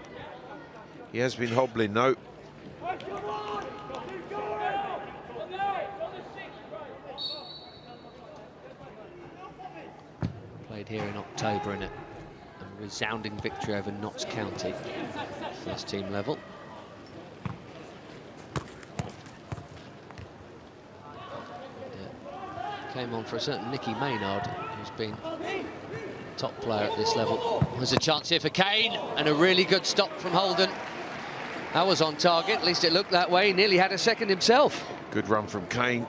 He has been hobbling, though. Played here in October in a resounding victory over Notts County, first team level. Came on for a certain Nicky Maynard, who's been top player at this level. There's a chance here for Kane, and a really good stop from Holden. That was on target, at least it looked that way. He nearly had a second himself. Good run from Kane,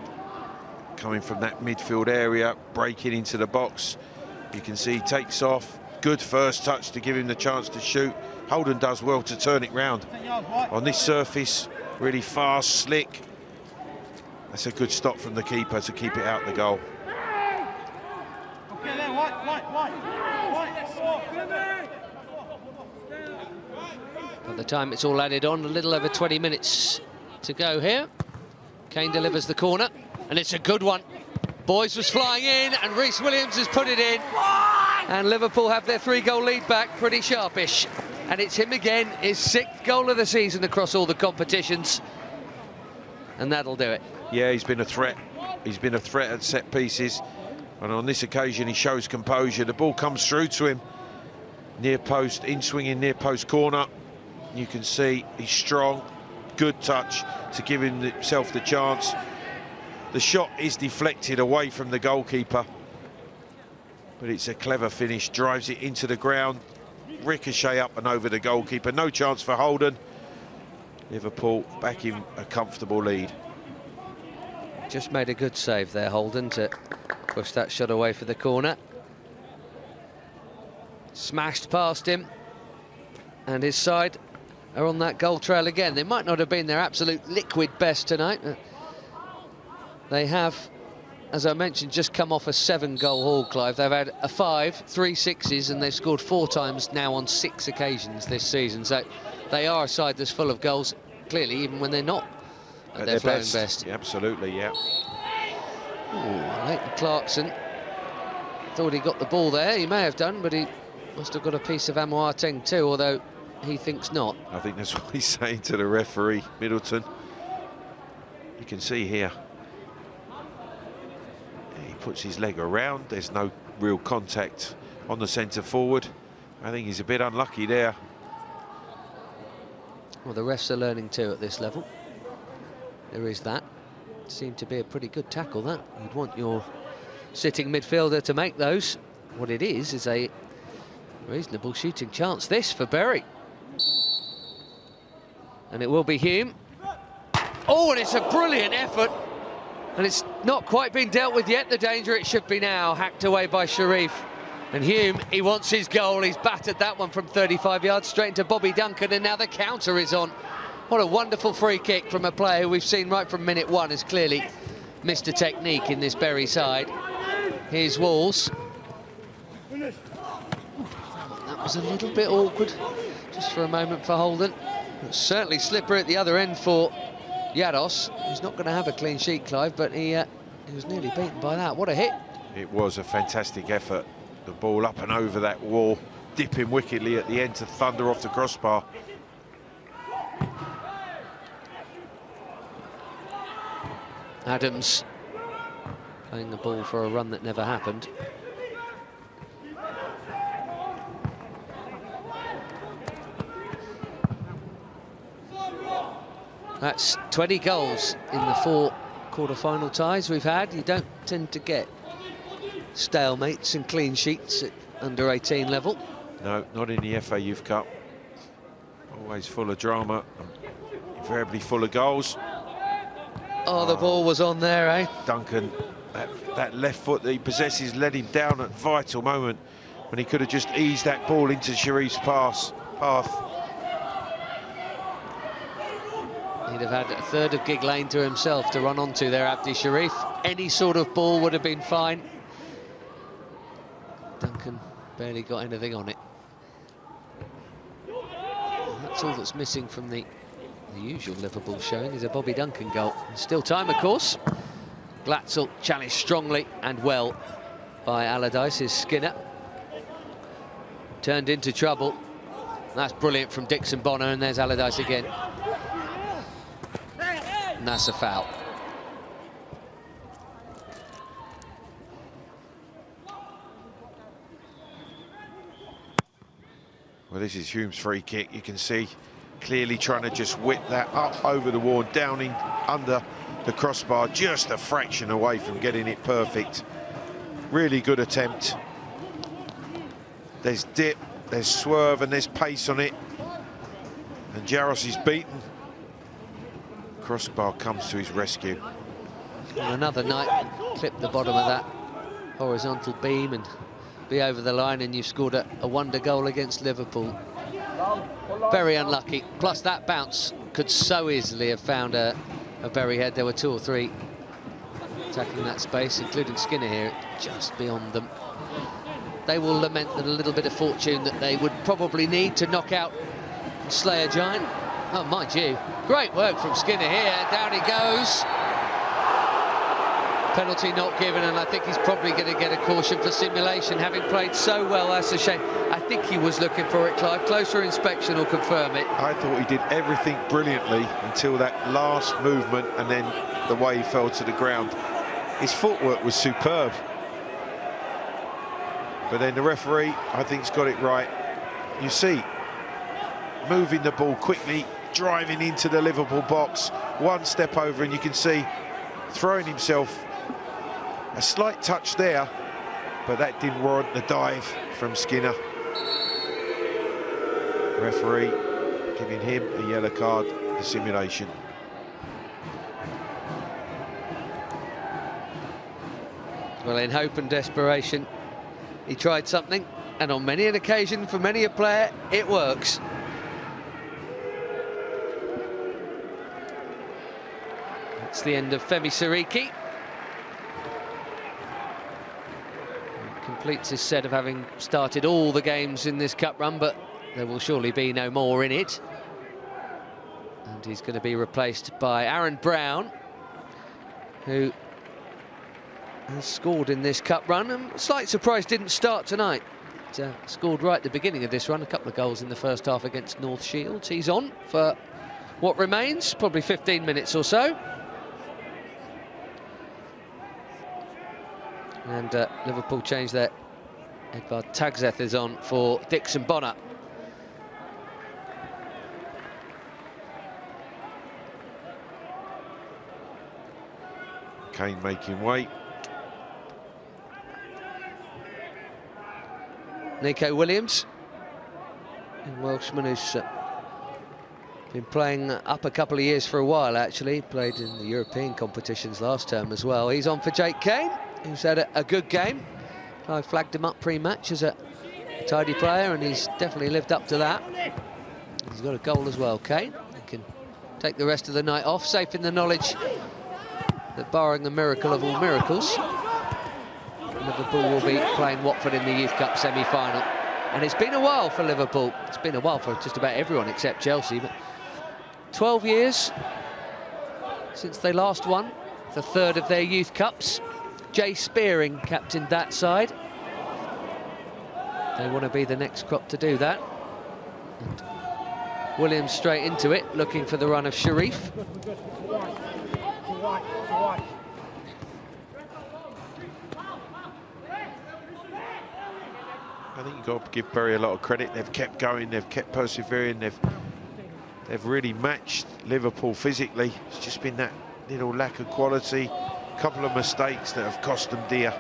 coming from that midfield area, breaking into the box. You can see he takes off. Good first touch to give him the chance to shoot. Holden does well to turn it round. On this surface, really fast, slick. That's a good stop from the keeper to keep it out the goal. By the time it's all added on, a little over 20 minutes to go here. Kane delivers the corner, and it's a good one. Boys was flying in, and Rhys Williams has put it in. And Liverpool have their 3-goal lead back, pretty sharpish. And it's him again, his 6th goal of the season across all the competitions. And that'll do it. Yeah, he's been a threat. He's been a threat at set pieces. And on this occasion, he shows composure. The ball comes through to him. Near post, in-swinging near post corner. You can see he's strong. Good touch to give himself the chance. The shot is deflected away from the goalkeeper. But it's a clever finish. Drives it into the ground. Ricochet up and over the goalkeeper. No chance for Holden. Liverpool back in a comfortable lead. Just made a good save there, Holden, to push that shot away for the corner. Smashed past him, and his side are on that goal trail again. They might not have been their absolute liquid best tonight. They have, as I mentioned, just come off a 7-goal haul, Clive. They've had a 5, 3 6s, and they've scored 4 times now on 6 occasions this season. So they are a side that's full of goals, clearly, even when they're not at their flowing best. Yeah, absolutely, yeah. Ooh, Leighton Clarkson thought he got the ball there. He may have done, but he must have got a piece of Amoateng too, although he thinks not. I think that's what he's saying to the referee, Middleton. You can see here. He puts his leg around. There's no real contact on the centre forward. I think he's a bit unlucky there. Well, the refs are learning too at this level. There is that. Seemed to be a pretty good tackle, that. You'd want your sitting midfielder to make those. What it is a reasonable shooting chance, this, for Bury. And it will be Hume. Oh, and it's a brilliant effort. And it's not quite been dealt with yet, the danger. It should be now. Hacked away by Sharif. And Hume, he wants his goal. He's battered that one from 35 yards straight into Bobby Duncan, and now the counter is on. What a wonderful free kick from a player who we've seen right from minute 1 has clearly missed a technique in this Bury side. Here's Walls. That was a little bit awkward, just for a moment for Holden. It's certainly slippery at the other end for Yados. He's not going to have a clean sheet, Clive, but he was nearly beaten by that. What a hit. It was a fantastic effort. The ball up and over that wall, dipping wickedly at the end to thunder off the crossbar. Adams playing the ball for a run that never happened. That's 20 goals in the 4 quarter-final ties we've had. You don't tend to get stalemates and clean sheets at under-18 level. No, not in the FA Youth Cup. Always full of drama, invariably full of goals. Oh, the ball was on there, eh? Duncan, that left foot that he possesses led him down at a vital moment when he could have just eased that ball into Sharif's path. He'd have had a third of Gig Lane to himself to run onto there, Abdi Sharif. Any sort of ball would have been fine. Duncan barely got anything on it. And that's all that's missing from the usual Liverpool showing is a Bobby Duncan goal. And still time, of course. Glatzel challenged strongly and well by Allardyce's Skinner. Turned into trouble. That's brilliant from Dixon Bonner, and there's Allardyce again. And that's a foul. Well, this is Hume's free kick. You can see clearly trying to just whip that up over the wall, down in under the crossbar, just a fraction away from getting it perfect. Really good attempt. There's dip, there's swerve, and there's pace on it. And Jaros is beaten. Crossbar comes to his rescue. And another night, clip the bottom of that horizontal beam and be over the line, and you've scored a wonder goal against Liverpool. Very unlucky. Plus that bounce could so easily have found a Berry head. There were 2 or 3 attacking that space, including Skinner here, just beyond them. They will lament that a little bit of fortune that they would probably need to knock out and slay a giant. Oh, mind you, great work from Skinner here. Down he goes. Penalty not given, and I think he's probably going to get a caution for simulation, having played so well. That's a shame. I think he was looking for it, Clive. Closer inspection will confirm it. I thought he did everything brilliantly until that last movement, and then the way he fell to the ground. His footwork was superb. But then the referee, I think, has got it right. You see, moving the ball quickly, driving into the Liverpool box, one step over, and you can see throwing himself. A slight touch there, but that didn't warrant the dive from Skinner. Referee giving him a yellow card for simulation. Well, in hope and desperation, he tried something, and on many an occasion, for many a player, it works. That's the end of Femi Siriki. Completes his set of having started all the games in this cup run, but there will surely be no more in it. And he's going to be replaced by Aaron Brown, who has scored in this cup run, and slight surprise didn't start tonight. Scored right at the beginning of this run, a couple of goals in the first half against North Shields. He's on for what remains, probably 15 minutes or so. And Liverpool changed their... Edvard Tagzeth is on for Dixon Bonner. Kane making way. Nico Williams, a Welshman who's been playing up a couple of years for a while, actually. Played in the European competitions last term as well. He's on for Jake Kane, who's had a good game. I flagged him up pre-match as a tidy player, and he's definitely lived up to that. He's got a goal as well, Kane. He can take the rest of the night off, safe in the knowledge that, barring the miracle of all miracles, Liverpool will be playing Watford in the Youth Cup semi-final. And it's been a while for Liverpool. It's been a while for just about everyone except Chelsea. But 12 years since they last won the third of their Youth Cups. Jay Spearing captained that side. They want to be the next crop to do that. And Williams straight into it, looking for the run of Sharif. I think you've got to give Bury a lot of credit. They've kept going, they've kept persevering, they've really matched Liverpool physically. It's just been that little lack of quality, a couple of mistakes that have cost them dear.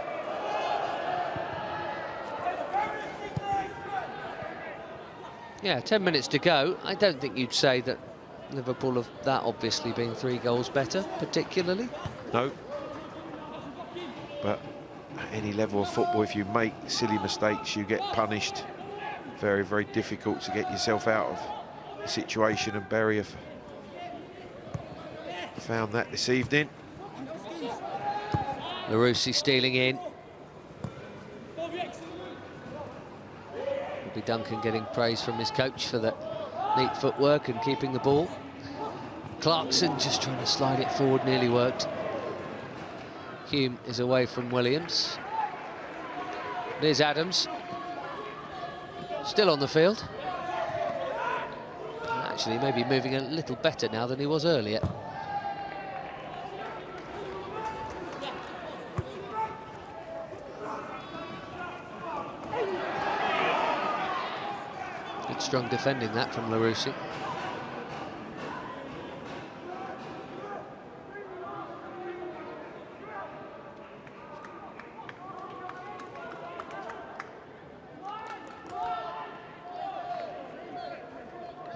Yeah, 10 minutes to go. I don't think you'd say that Liverpool have that obviously been 3 goals better, particularly. No. But at any level of football, if you make silly mistakes, you get punished. Very, very difficult to get yourself out of the situation, and Bury have found that this evening. Larouci stealing in. Will be Duncan getting praise from his coach for the neat footwork and keeping the ball. Clarkson just trying to slide it forward, nearly worked. Hume is away from Williams. There's Adams. Still on the field. Actually, maybe moving a little better now than he was earlier. Good strong defending that from Larouci.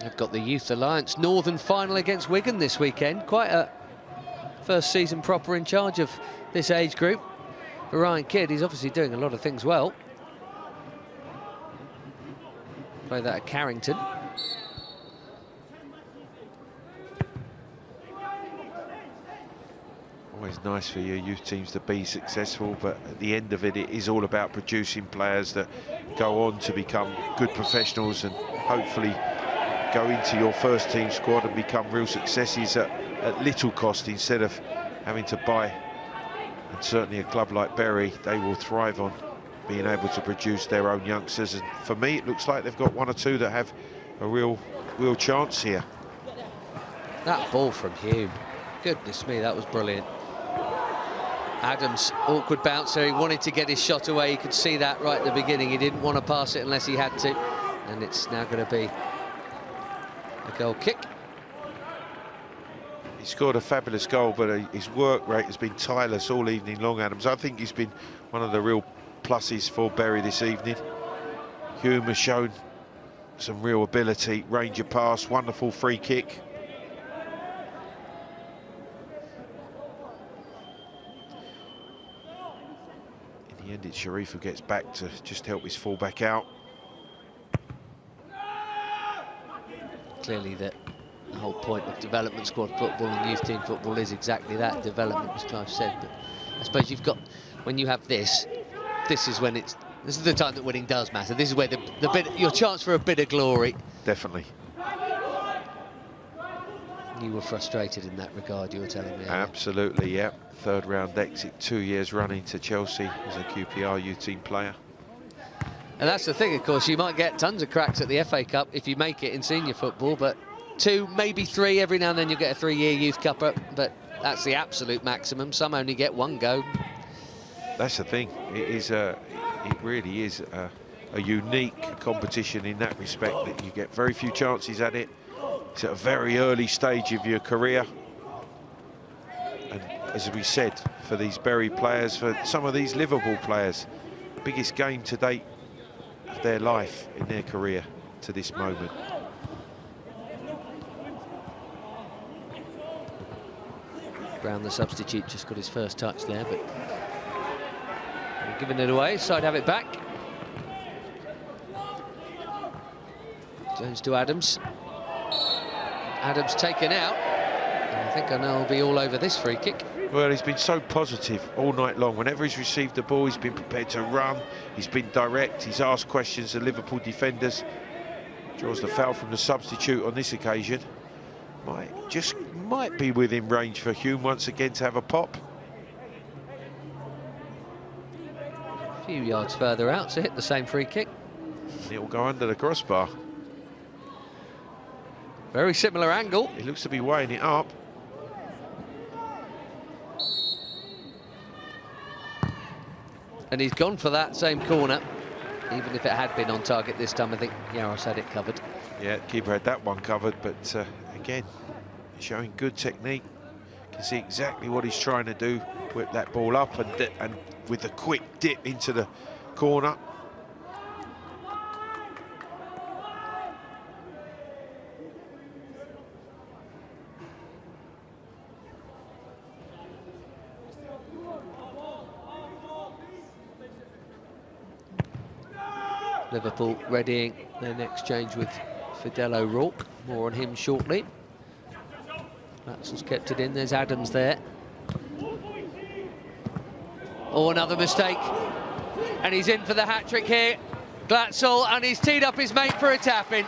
They've got the Youth Alliance Northern final against Wigan this weekend. Quite a first season proper in charge of this age group. For Ryan Kidd, he's obviously doing a lot of things well. Play that at Carrington. Always nice for your youth teams to be successful, but at the end of it, it is all about producing players that go on to become good professionals and hopefully go into your first team squad and become real successes at little cost instead of having to buy. And certainly a club like Bury, they will thrive on being able to produce their own youngsters. And for me, it looks like they've got 1 or 2 that have a real chance here. That ball from Hume, goodness me, that was brilliant. Adams, awkward bouncer, he wanted to get his shot away. You could see that right at the beginning. He didn't want to pass it unless he had to. And it's now going to be a goal kick. He scored a fabulous goal, but his work rate has been tireless all evening long, Adams. I think he's been one of the real pluses for Bury this evening. Hume has shown some real ability, range of pass, wonderful free kick. In the end, it's Sharif who gets back to just help his full-back out. Clearly the whole point of development squad football and youth team football is exactly that, development, as Clive said. But I suppose you've got, when you have this is when this is the time that winning does matter. This is where your chance for a bit of glory. Definitely. You were frustrated in that regard, you were telling me. Absolutely, yeah. 3rd round exit, 2 years running to Chelsea as a QPR U team player. And that's the thing, of course, you might get tons of cracks at the FA Cup if you make it in senior football, but 2, maybe 3, every now and then you'll get a 3-year youth cupper, but that's the absolute maximum. Some only get 1 go. That's the thing. It really is a unique competition in that respect, that you get very few chances at it. It's at a very early stage of your career. And as we said, for these Bury players, for some of these Liverpool players, biggest game to date of their life in their career to this moment. Brown, the substitute, just got his first touch there, but giving it away. Side have it back. Jones to Adams. Adams taken out. And I think I know I'll be all over this free kick. Well, he's been so positive all night long. Whenever he's received the ball, he's been prepared to run. He's been direct. He's asked questions of Liverpool defenders. Draws the foul from the substitute on this occasion. Might be within range for Hume once again to have a pop. A few yards further out to hit the same free kick. It'll go under the crossbar. Very similar angle. He looks to be weighing it up. And he's gone for that same corner. Even if it had been on target this time, I think Yaros had it covered. Yeah, keeper had that one covered, but again, showing good technique, can see exactly what he's trying to do. Whip that ball up and with a quick dip into the corner. Liverpool readying their next change with Fidel O'Rourke. More on him shortly. Glatzel's kept it in. There's Adams there. Oh, another mistake. And he's in for the hat-trick here. Glatzel, and he's teed up his mate for a tap-in.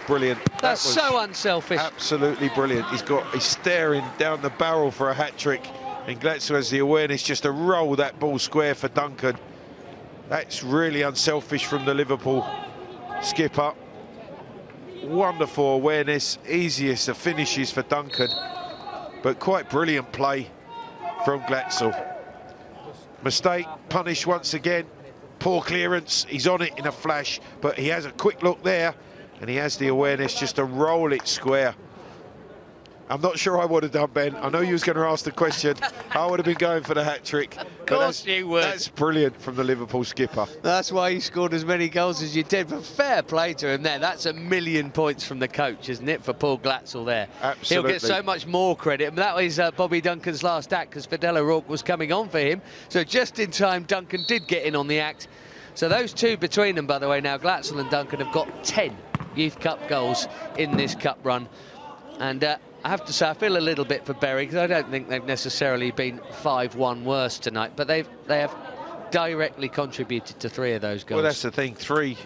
Brilliant. That's so unselfish. Absolutely brilliant. He's staring down the barrel for a hat-trick. And Glatzel has the awareness just to roll that ball square for Duncan. That's really unselfish from the Liverpool skipper. Wonderful awareness, easiest of finishes for Duncan, but quite brilliant play from Glatzel. Mistake, punished once again. Poor clearance, he's on it in a flash, but he has a quick look there, and he has the awareness just to roll it square. I'm not sure I would have done, Ben. I know you was going to ask the question. I would have been going for the hat-trick. Of course you would. That's brilliant from the Liverpool skipper. That's why he scored as many goals as you did. But fair play to him there. That's 1,000,000 points from the coach, isn't it, for Paul Glatzel there? Absolutely. He'll get so much more credit. And that was Bobby Duncan's last act, because Fidel O'Rourke was coming on for him. So just in time, Duncan did get in on the act. So those two between them, by the way, now Glatzel and Duncan have got 10 Youth Cup goals in this cup run. And I have to say, I feel a little bit for Bury, because I don't think they've necessarily been 5-1 worse tonight, but they have directly contributed to 3 of those goals. Well, that's the thing. Three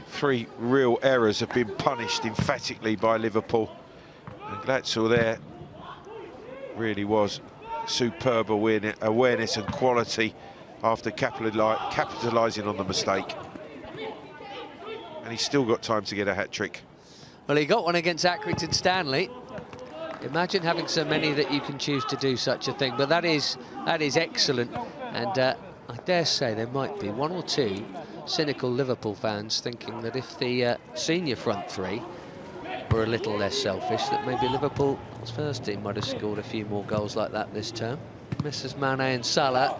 real errors have been punished emphatically by Liverpool. And Glatzel there really was superb awareness and quality after capitalising on the mistake. And he's still got time to get a hat-trick. Well, he got one against Accrington Stanley. Imagine having so many that you can choose to do such a thing, but that is excellent. And I dare say there might be 1 or 2 cynical Liverpool fans thinking that if the senior front 3 were a little less selfish, that maybe Liverpool's first team might have scored a few more goals like that this term. Mrs. Mane and Salah,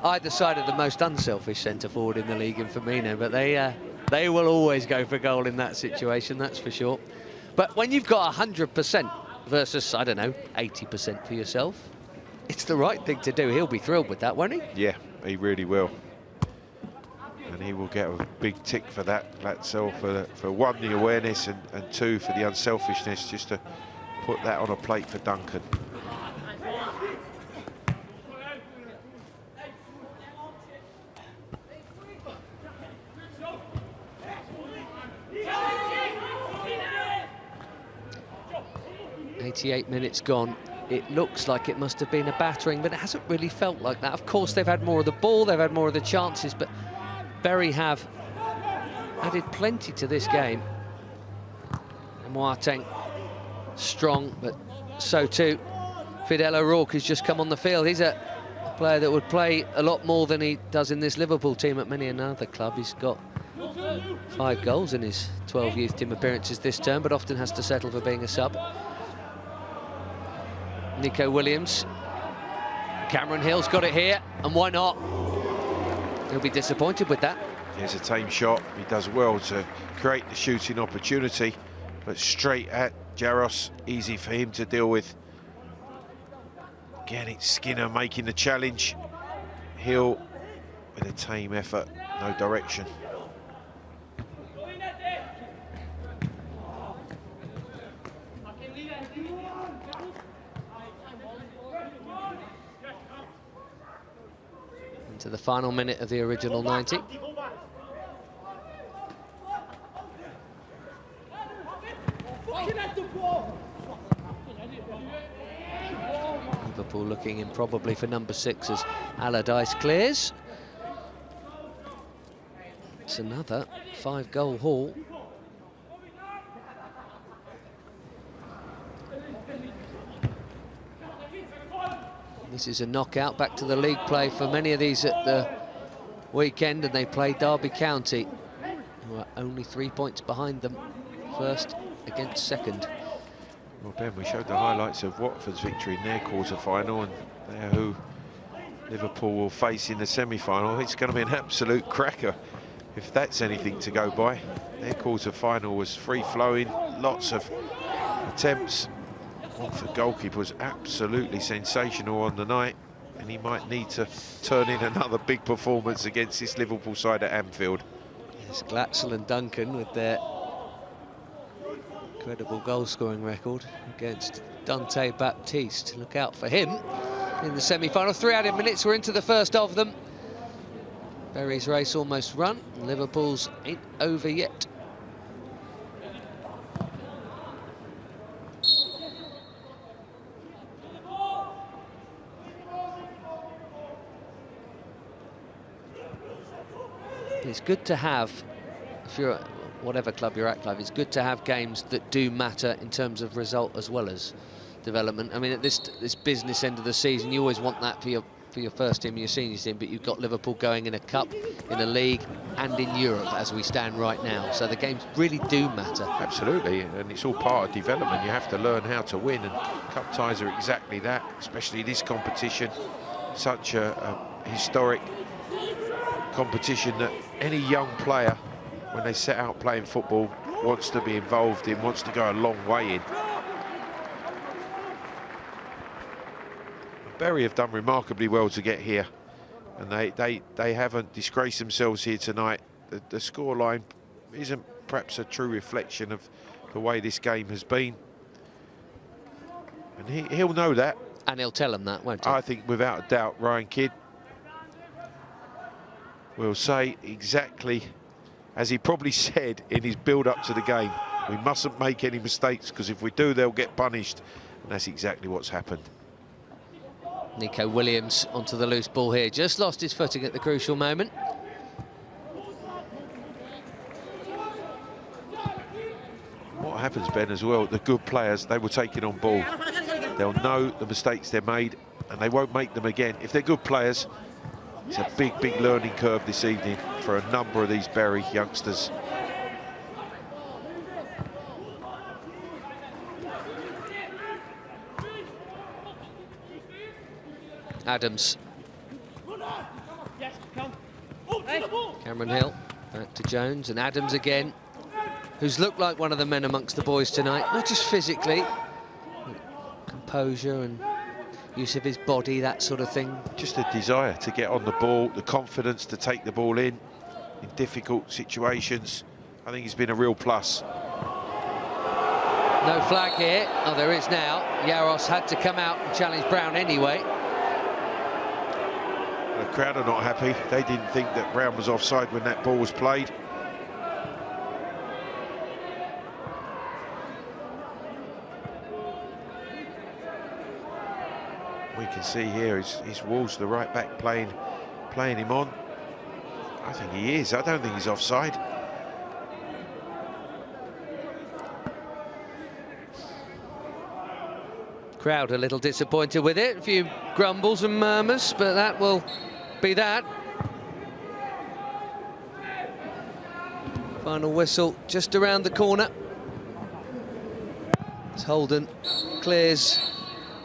either side of the most unselfish centre-forward in the league in Firmino, but they will always go for goal in that situation, that's for sure. But when you've got 100% versus, I don't know, 80% for yourself, it's the right thing to do. He'll be thrilled with that, won't he? Yeah, he really will. And he will get a big tick for that, Glatzel, for 1, the awareness, and 2, for the unselfishness, just to put that on a plate for Duncan. .88 minutes gone. It looks like it must have been a battering, but it hasn't really felt like that. Of course, they've had more of the ball, they've had more of the chances, but Bury have added plenty to this game. And Moateng strong, but so too Fidel O'Rourke has just come on the field. He's a player that would play a lot more than he does in this Liverpool team at many another club. He's got 5 goals in his 12 youth team appearances this term, but often has to settle for being a sub. Nico Williams. Cameron Hill's got it here, and why not? He'll be disappointed with that. Here's a tame shot. He does well to create the shooting opportunity, but straight at Jaros, easy for him to deal with. Again, it's Skinner making the challenge. Hill with a tame effort, no direction. Into the final minute of the original 90. Liverpool looking in probably for number 6 as Allardyce clears. It's another 5-goal haul. This is a knockout back to the league play for many of these at the weekend, and they play Derby County, who are only 3 points behind them, first against second. Well, Ben, we showed the highlights of Watford's victory in their quarter-final, and they're who Liverpool will face in the semi-final. It's going to be an absolute cracker, if that's anything to go by. Their quarter-final was free-flowing, lots of attempts. Watford goalkeeper was absolutely sensational on the night, and he might need to turn in another big performance against this Liverpool side at Anfield. Yes, Glatzel and Duncan with their incredible goal-scoring record against Dante Baptiste. Look out for him in the semi-final. 3 added minutes, we're into the first of them. Bury's race almost run, and Liverpool's ain't over yet. It's good to have, if you're at whatever club you're at, Clive, it's good to have games that do matter in terms of result as well as development. I mean, at this business end of the season, you always want that for your first team, your senior team, but you've got Liverpool going in a cup, in a league, and in Europe as we stand right now. So the games really do matter. Absolutely, and it's all part of development. You have to learn how to win, and cup ties are exactly that, especially this competition, such a historic competition that any young player, when they set out playing football, wants to be involved in, wants to go a long way in. Bury have done remarkably well to get here, and they haven't disgraced themselves here tonight. The scoreline isn't perhaps a true reflection of the way this game has been, and he'll know that. And he'll tell them that, won't he? I think without a doubt Ryan Kidd will say exactly as he probably said in his build-up to the game. We mustn't make any mistakes, because if we do, they'll get punished. And that's exactly what's happened. Nico Williams onto the loose ball here. Just lost his footing at the crucial moment. What happens, Ben, as well, the good players, they will take it on board. They'll know the mistakes they're made, and they won't make them again. If they're good players, it's a big, big learning curve this evening for a number of these Bury youngsters. Adams. Cameron Hill back to Jones, and Adams again, who's looked like one of the men amongst the boys tonight, not just physically, composure and use of his body, that sort of thing. Just a desire to get on the ball, the confidence to take the ball in difficult situations. I think he's been a real plus. No flag here. Oh, there is now. Yaros had to come out and challenge Brown anyway. The crowd are not happy. They didn't think that Brown was offside when that ball was played. We can see here his Wolves, the right back, playing him on. I think he is. I don't think he's offside. Crowd a little disappointed with it. A few grumbles and murmurs, but that will be that. Final whistle just around the corner. As Holden clears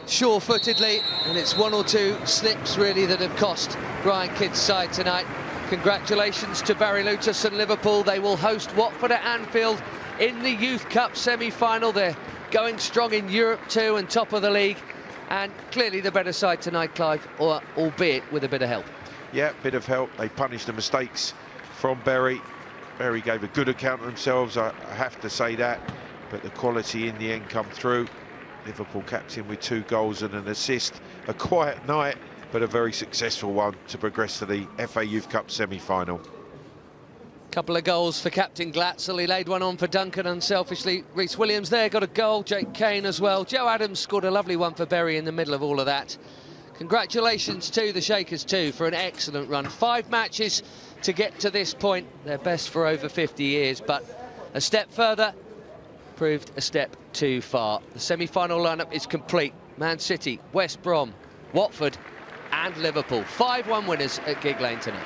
sure-footedly, and it's one or two slips really that have cost Ryan Kidd's side tonight. Congratulations to Barry Lutus and Liverpool. They will host Watford at Anfield in the Youth Cup semi-final. They're going strong in Europe too, and top of the league, and clearly the better side tonight, Clive, or albeit with a bit of help. Yeah, bit of help. They punished the mistakes from Bury. Bury gave a good account of themselves, I have to say that, but the quality in the end come through. Liverpool captain with 2 goals and an assist. A quiet night, but a very successful one to progress to the FA Youth Cup semi-final. Couple of goals for captain Glatzel. He laid one on for Duncan unselfishly. Rhys Williams there got a goal. Jake Kane as well. Joe Adams scored a lovely one for Bury in the middle of all of that. Congratulations to the Shakers too for an excellent run. 5 matches to get to this point. Their best for over 50 years, but a step further proved a step too far. The semi-final lineup is complete. Man City, West Brom, Watford and Liverpool. 5-1 winners at Gig Lane tonight.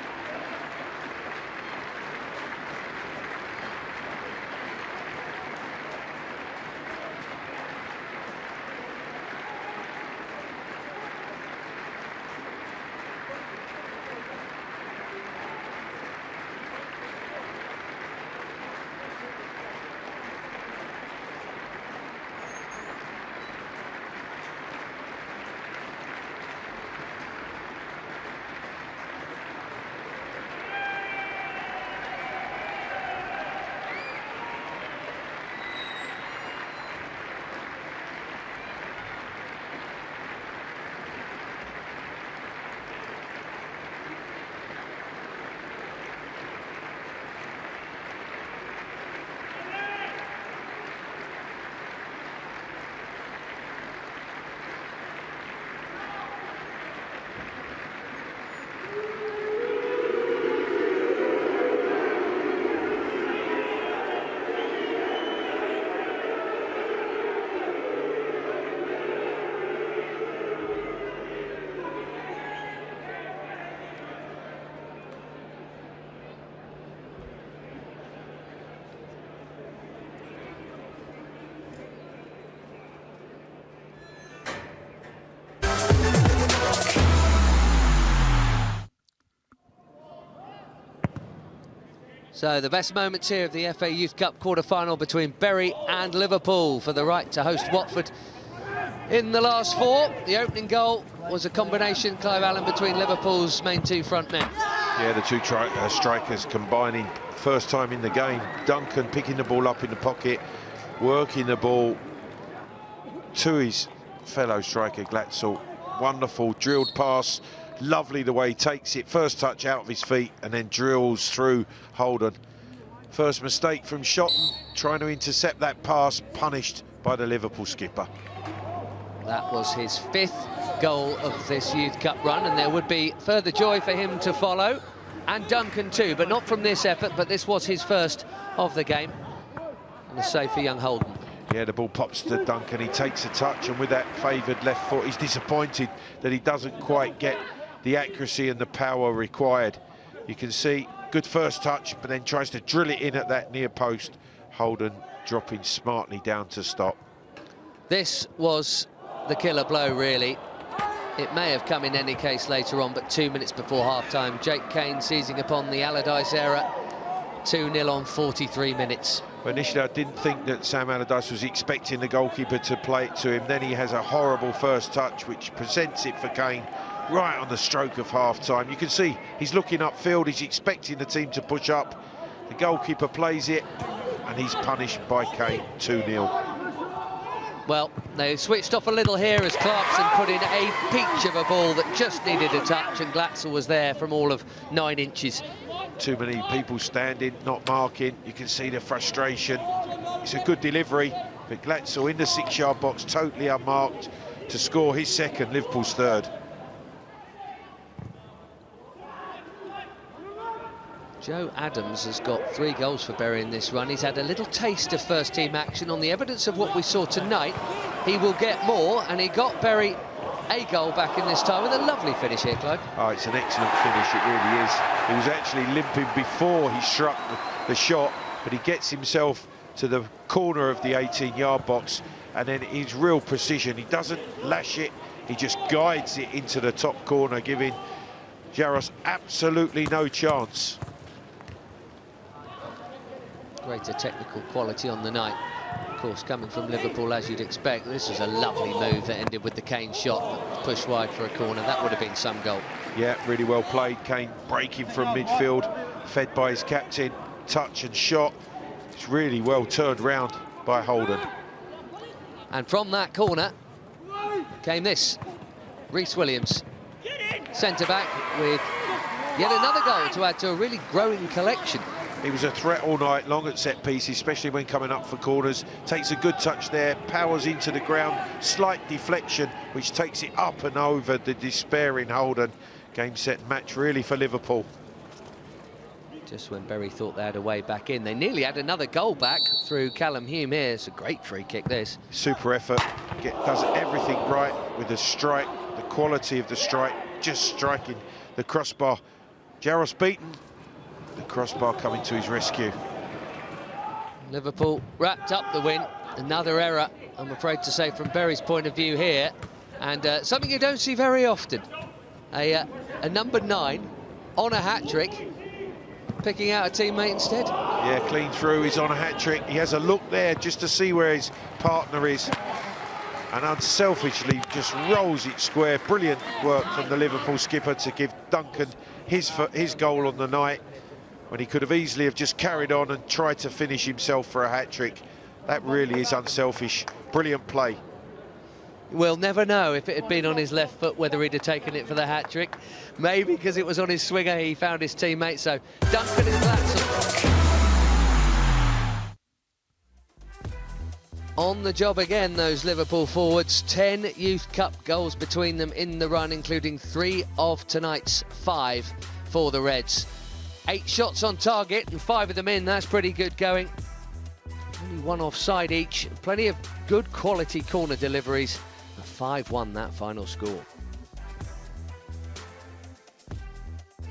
So the best moments here of the FA Youth Cup quarter-final between Bury and Liverpool for the right to host Watford in the last 4. The opening goal was a combination, Clive Allen, between Liverpool's main 2 front men. Yeah, the two strikers combining first time in the game. Duncan picking the ball up in the pocket, working the ball to his fellow striker Glatzel. Wonderful drilled pass. Lovely the way he takes it, first touch out of his feet and then drills through Holden. First mistake from Shotton, trying to intercept that pass, punished by the Liverpool skipper. That was his 5th goal of this Youth Cup run, and there would be further joy for him to follow, and Duncan too, but not from this effort, but this was his first of the game. And a save for young Holden. Yeah, the ball pops to Duncan, he takes a touch, and with that favoured left foot, he's disappointed that he doesn't quite get the accuracy and the power required. You can see, good first touch, but then tries to drill it in at that near post. Holden dropping smartly down to stop. This was the killer blow, really. It may have come in any case later on, but 2 minutes before half-time, Jake Kane seizing upon the Allardyce error. 2-0 on 43 minutes. Well, initially, I didn't think that Sam Allardyce was expecting the goalkeeper to play it to him. Then he has a horrible first touch, which presents it for Kane right on the stroke of half-time. You can see he's looking upfield, he's expecting the team to push up. The goalkeeper plays it, and he's punished by Kane, 2-0. Well, they switched off a little here as Clarkson put in a peach of a ball that just needed a touch, and Glatzel was there from all of 9 inches. Too many people standing, not marking. You can see the frustration. It's a good delivery, but Glatzel in the 6-yard box, totally unmarked, to score his second, Liverpool's third. Joe Adams has got 3 goals for Bury in this run. He's had a little taste of first-team action. On the evidence of what we saw tonight, he will get more, and he got Bury a goal back in this time with a lovely finish here, Clive. Oh, it's an excellent finish, it really is. He was actually limping before he struck the shot, but he gets himself to the corner of the 18-yard box, and then his real precision. He doesn't lash it, he just guides it into the top corner, giving Jaros absolutely no chance. Greater technical quality on the night. Of course, coming from Liverpool, as you'd expect. This was a lovely move that ended with the Kane shot, pushed wide for a corner. That would have been some goal. Yeah, really well played. Kane breaking from midfield, fed by his captain, touch and shot. It's really well turned round by Holden. And from that corner came this. Reece Williams, centre-back, with yet another goal to add to a really growing collection. He was a threat all night long at set pieces, especially when coming up for corners. Takes a good touch there, powers into the ground, slight deflection, which takes it up and over the despairing Holden. Game, set, match really for Liverpool. Just when Bury thought they had a way back in, they nearly had another goal back through Callum Hume here. It's a great free kick, this. Super effort, does everything right with the strike, the quality of the strike, just striking the crossbar. Jaros beaten. The crossbar coming to his rescue. Liverpool wrapped up the win. Another error, I'm afraid to say, from Bury's point of view here. And something you don't see very often. A number 9 on a hat-trick, picking out a teammate instead. Yeah, clean through, he's on a hat-trick. He has a look there just to see where his partner is, and unselfishly just rolls it square. Brilliant work from the Liverpool skipper to give Duncan his goal on the night, when he could have easily have just carried on and tried to finish himself for a hat-trick. That really is unselfish. Brilliant play. We'll never know if it had been on his left foot whether he'd have taken it for the hat-trick. Maybe because it was on his swinger he found his teammate. So Duncan and Glatzel on the job again, those Liverpool forwards. 10 Youth Cup goals between them in the run, including 3 of tonight's 5 for the Reds. 8 shots on target and 5 of them in. That's pretty good going. Only 1 offside each. Plenty of good quality corner deliveries. 5-1 that final score.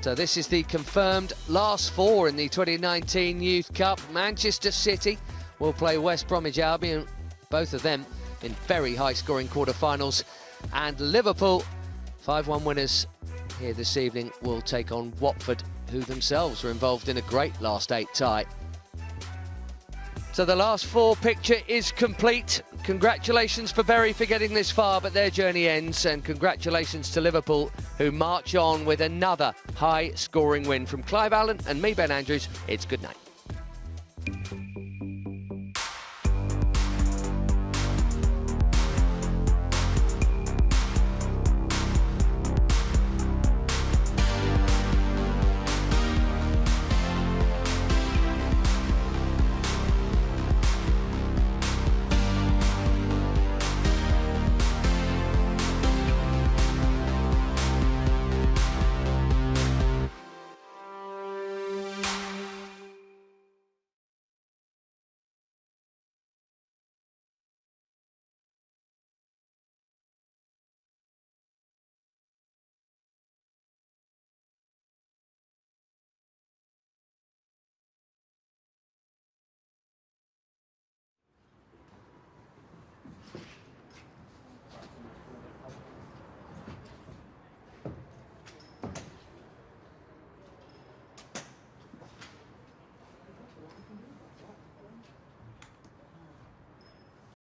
So this is the confirmed last 4 in the 2019 Youth Cup. Manchester City will play West Bromwich Albion, both of them in very high-scoring quarter-finals. And Liverpool, 5-1 winners here this evening will take on Watford, who themselves were involved in a great last 8 tie. So the last 4 picture is complete. Congratulations for Bury for getting this far, but their journey ends, and congratulations to Liverpool, who march on with another high-scoring win. From Clive Allen and me, Ben Andrews, it's good night.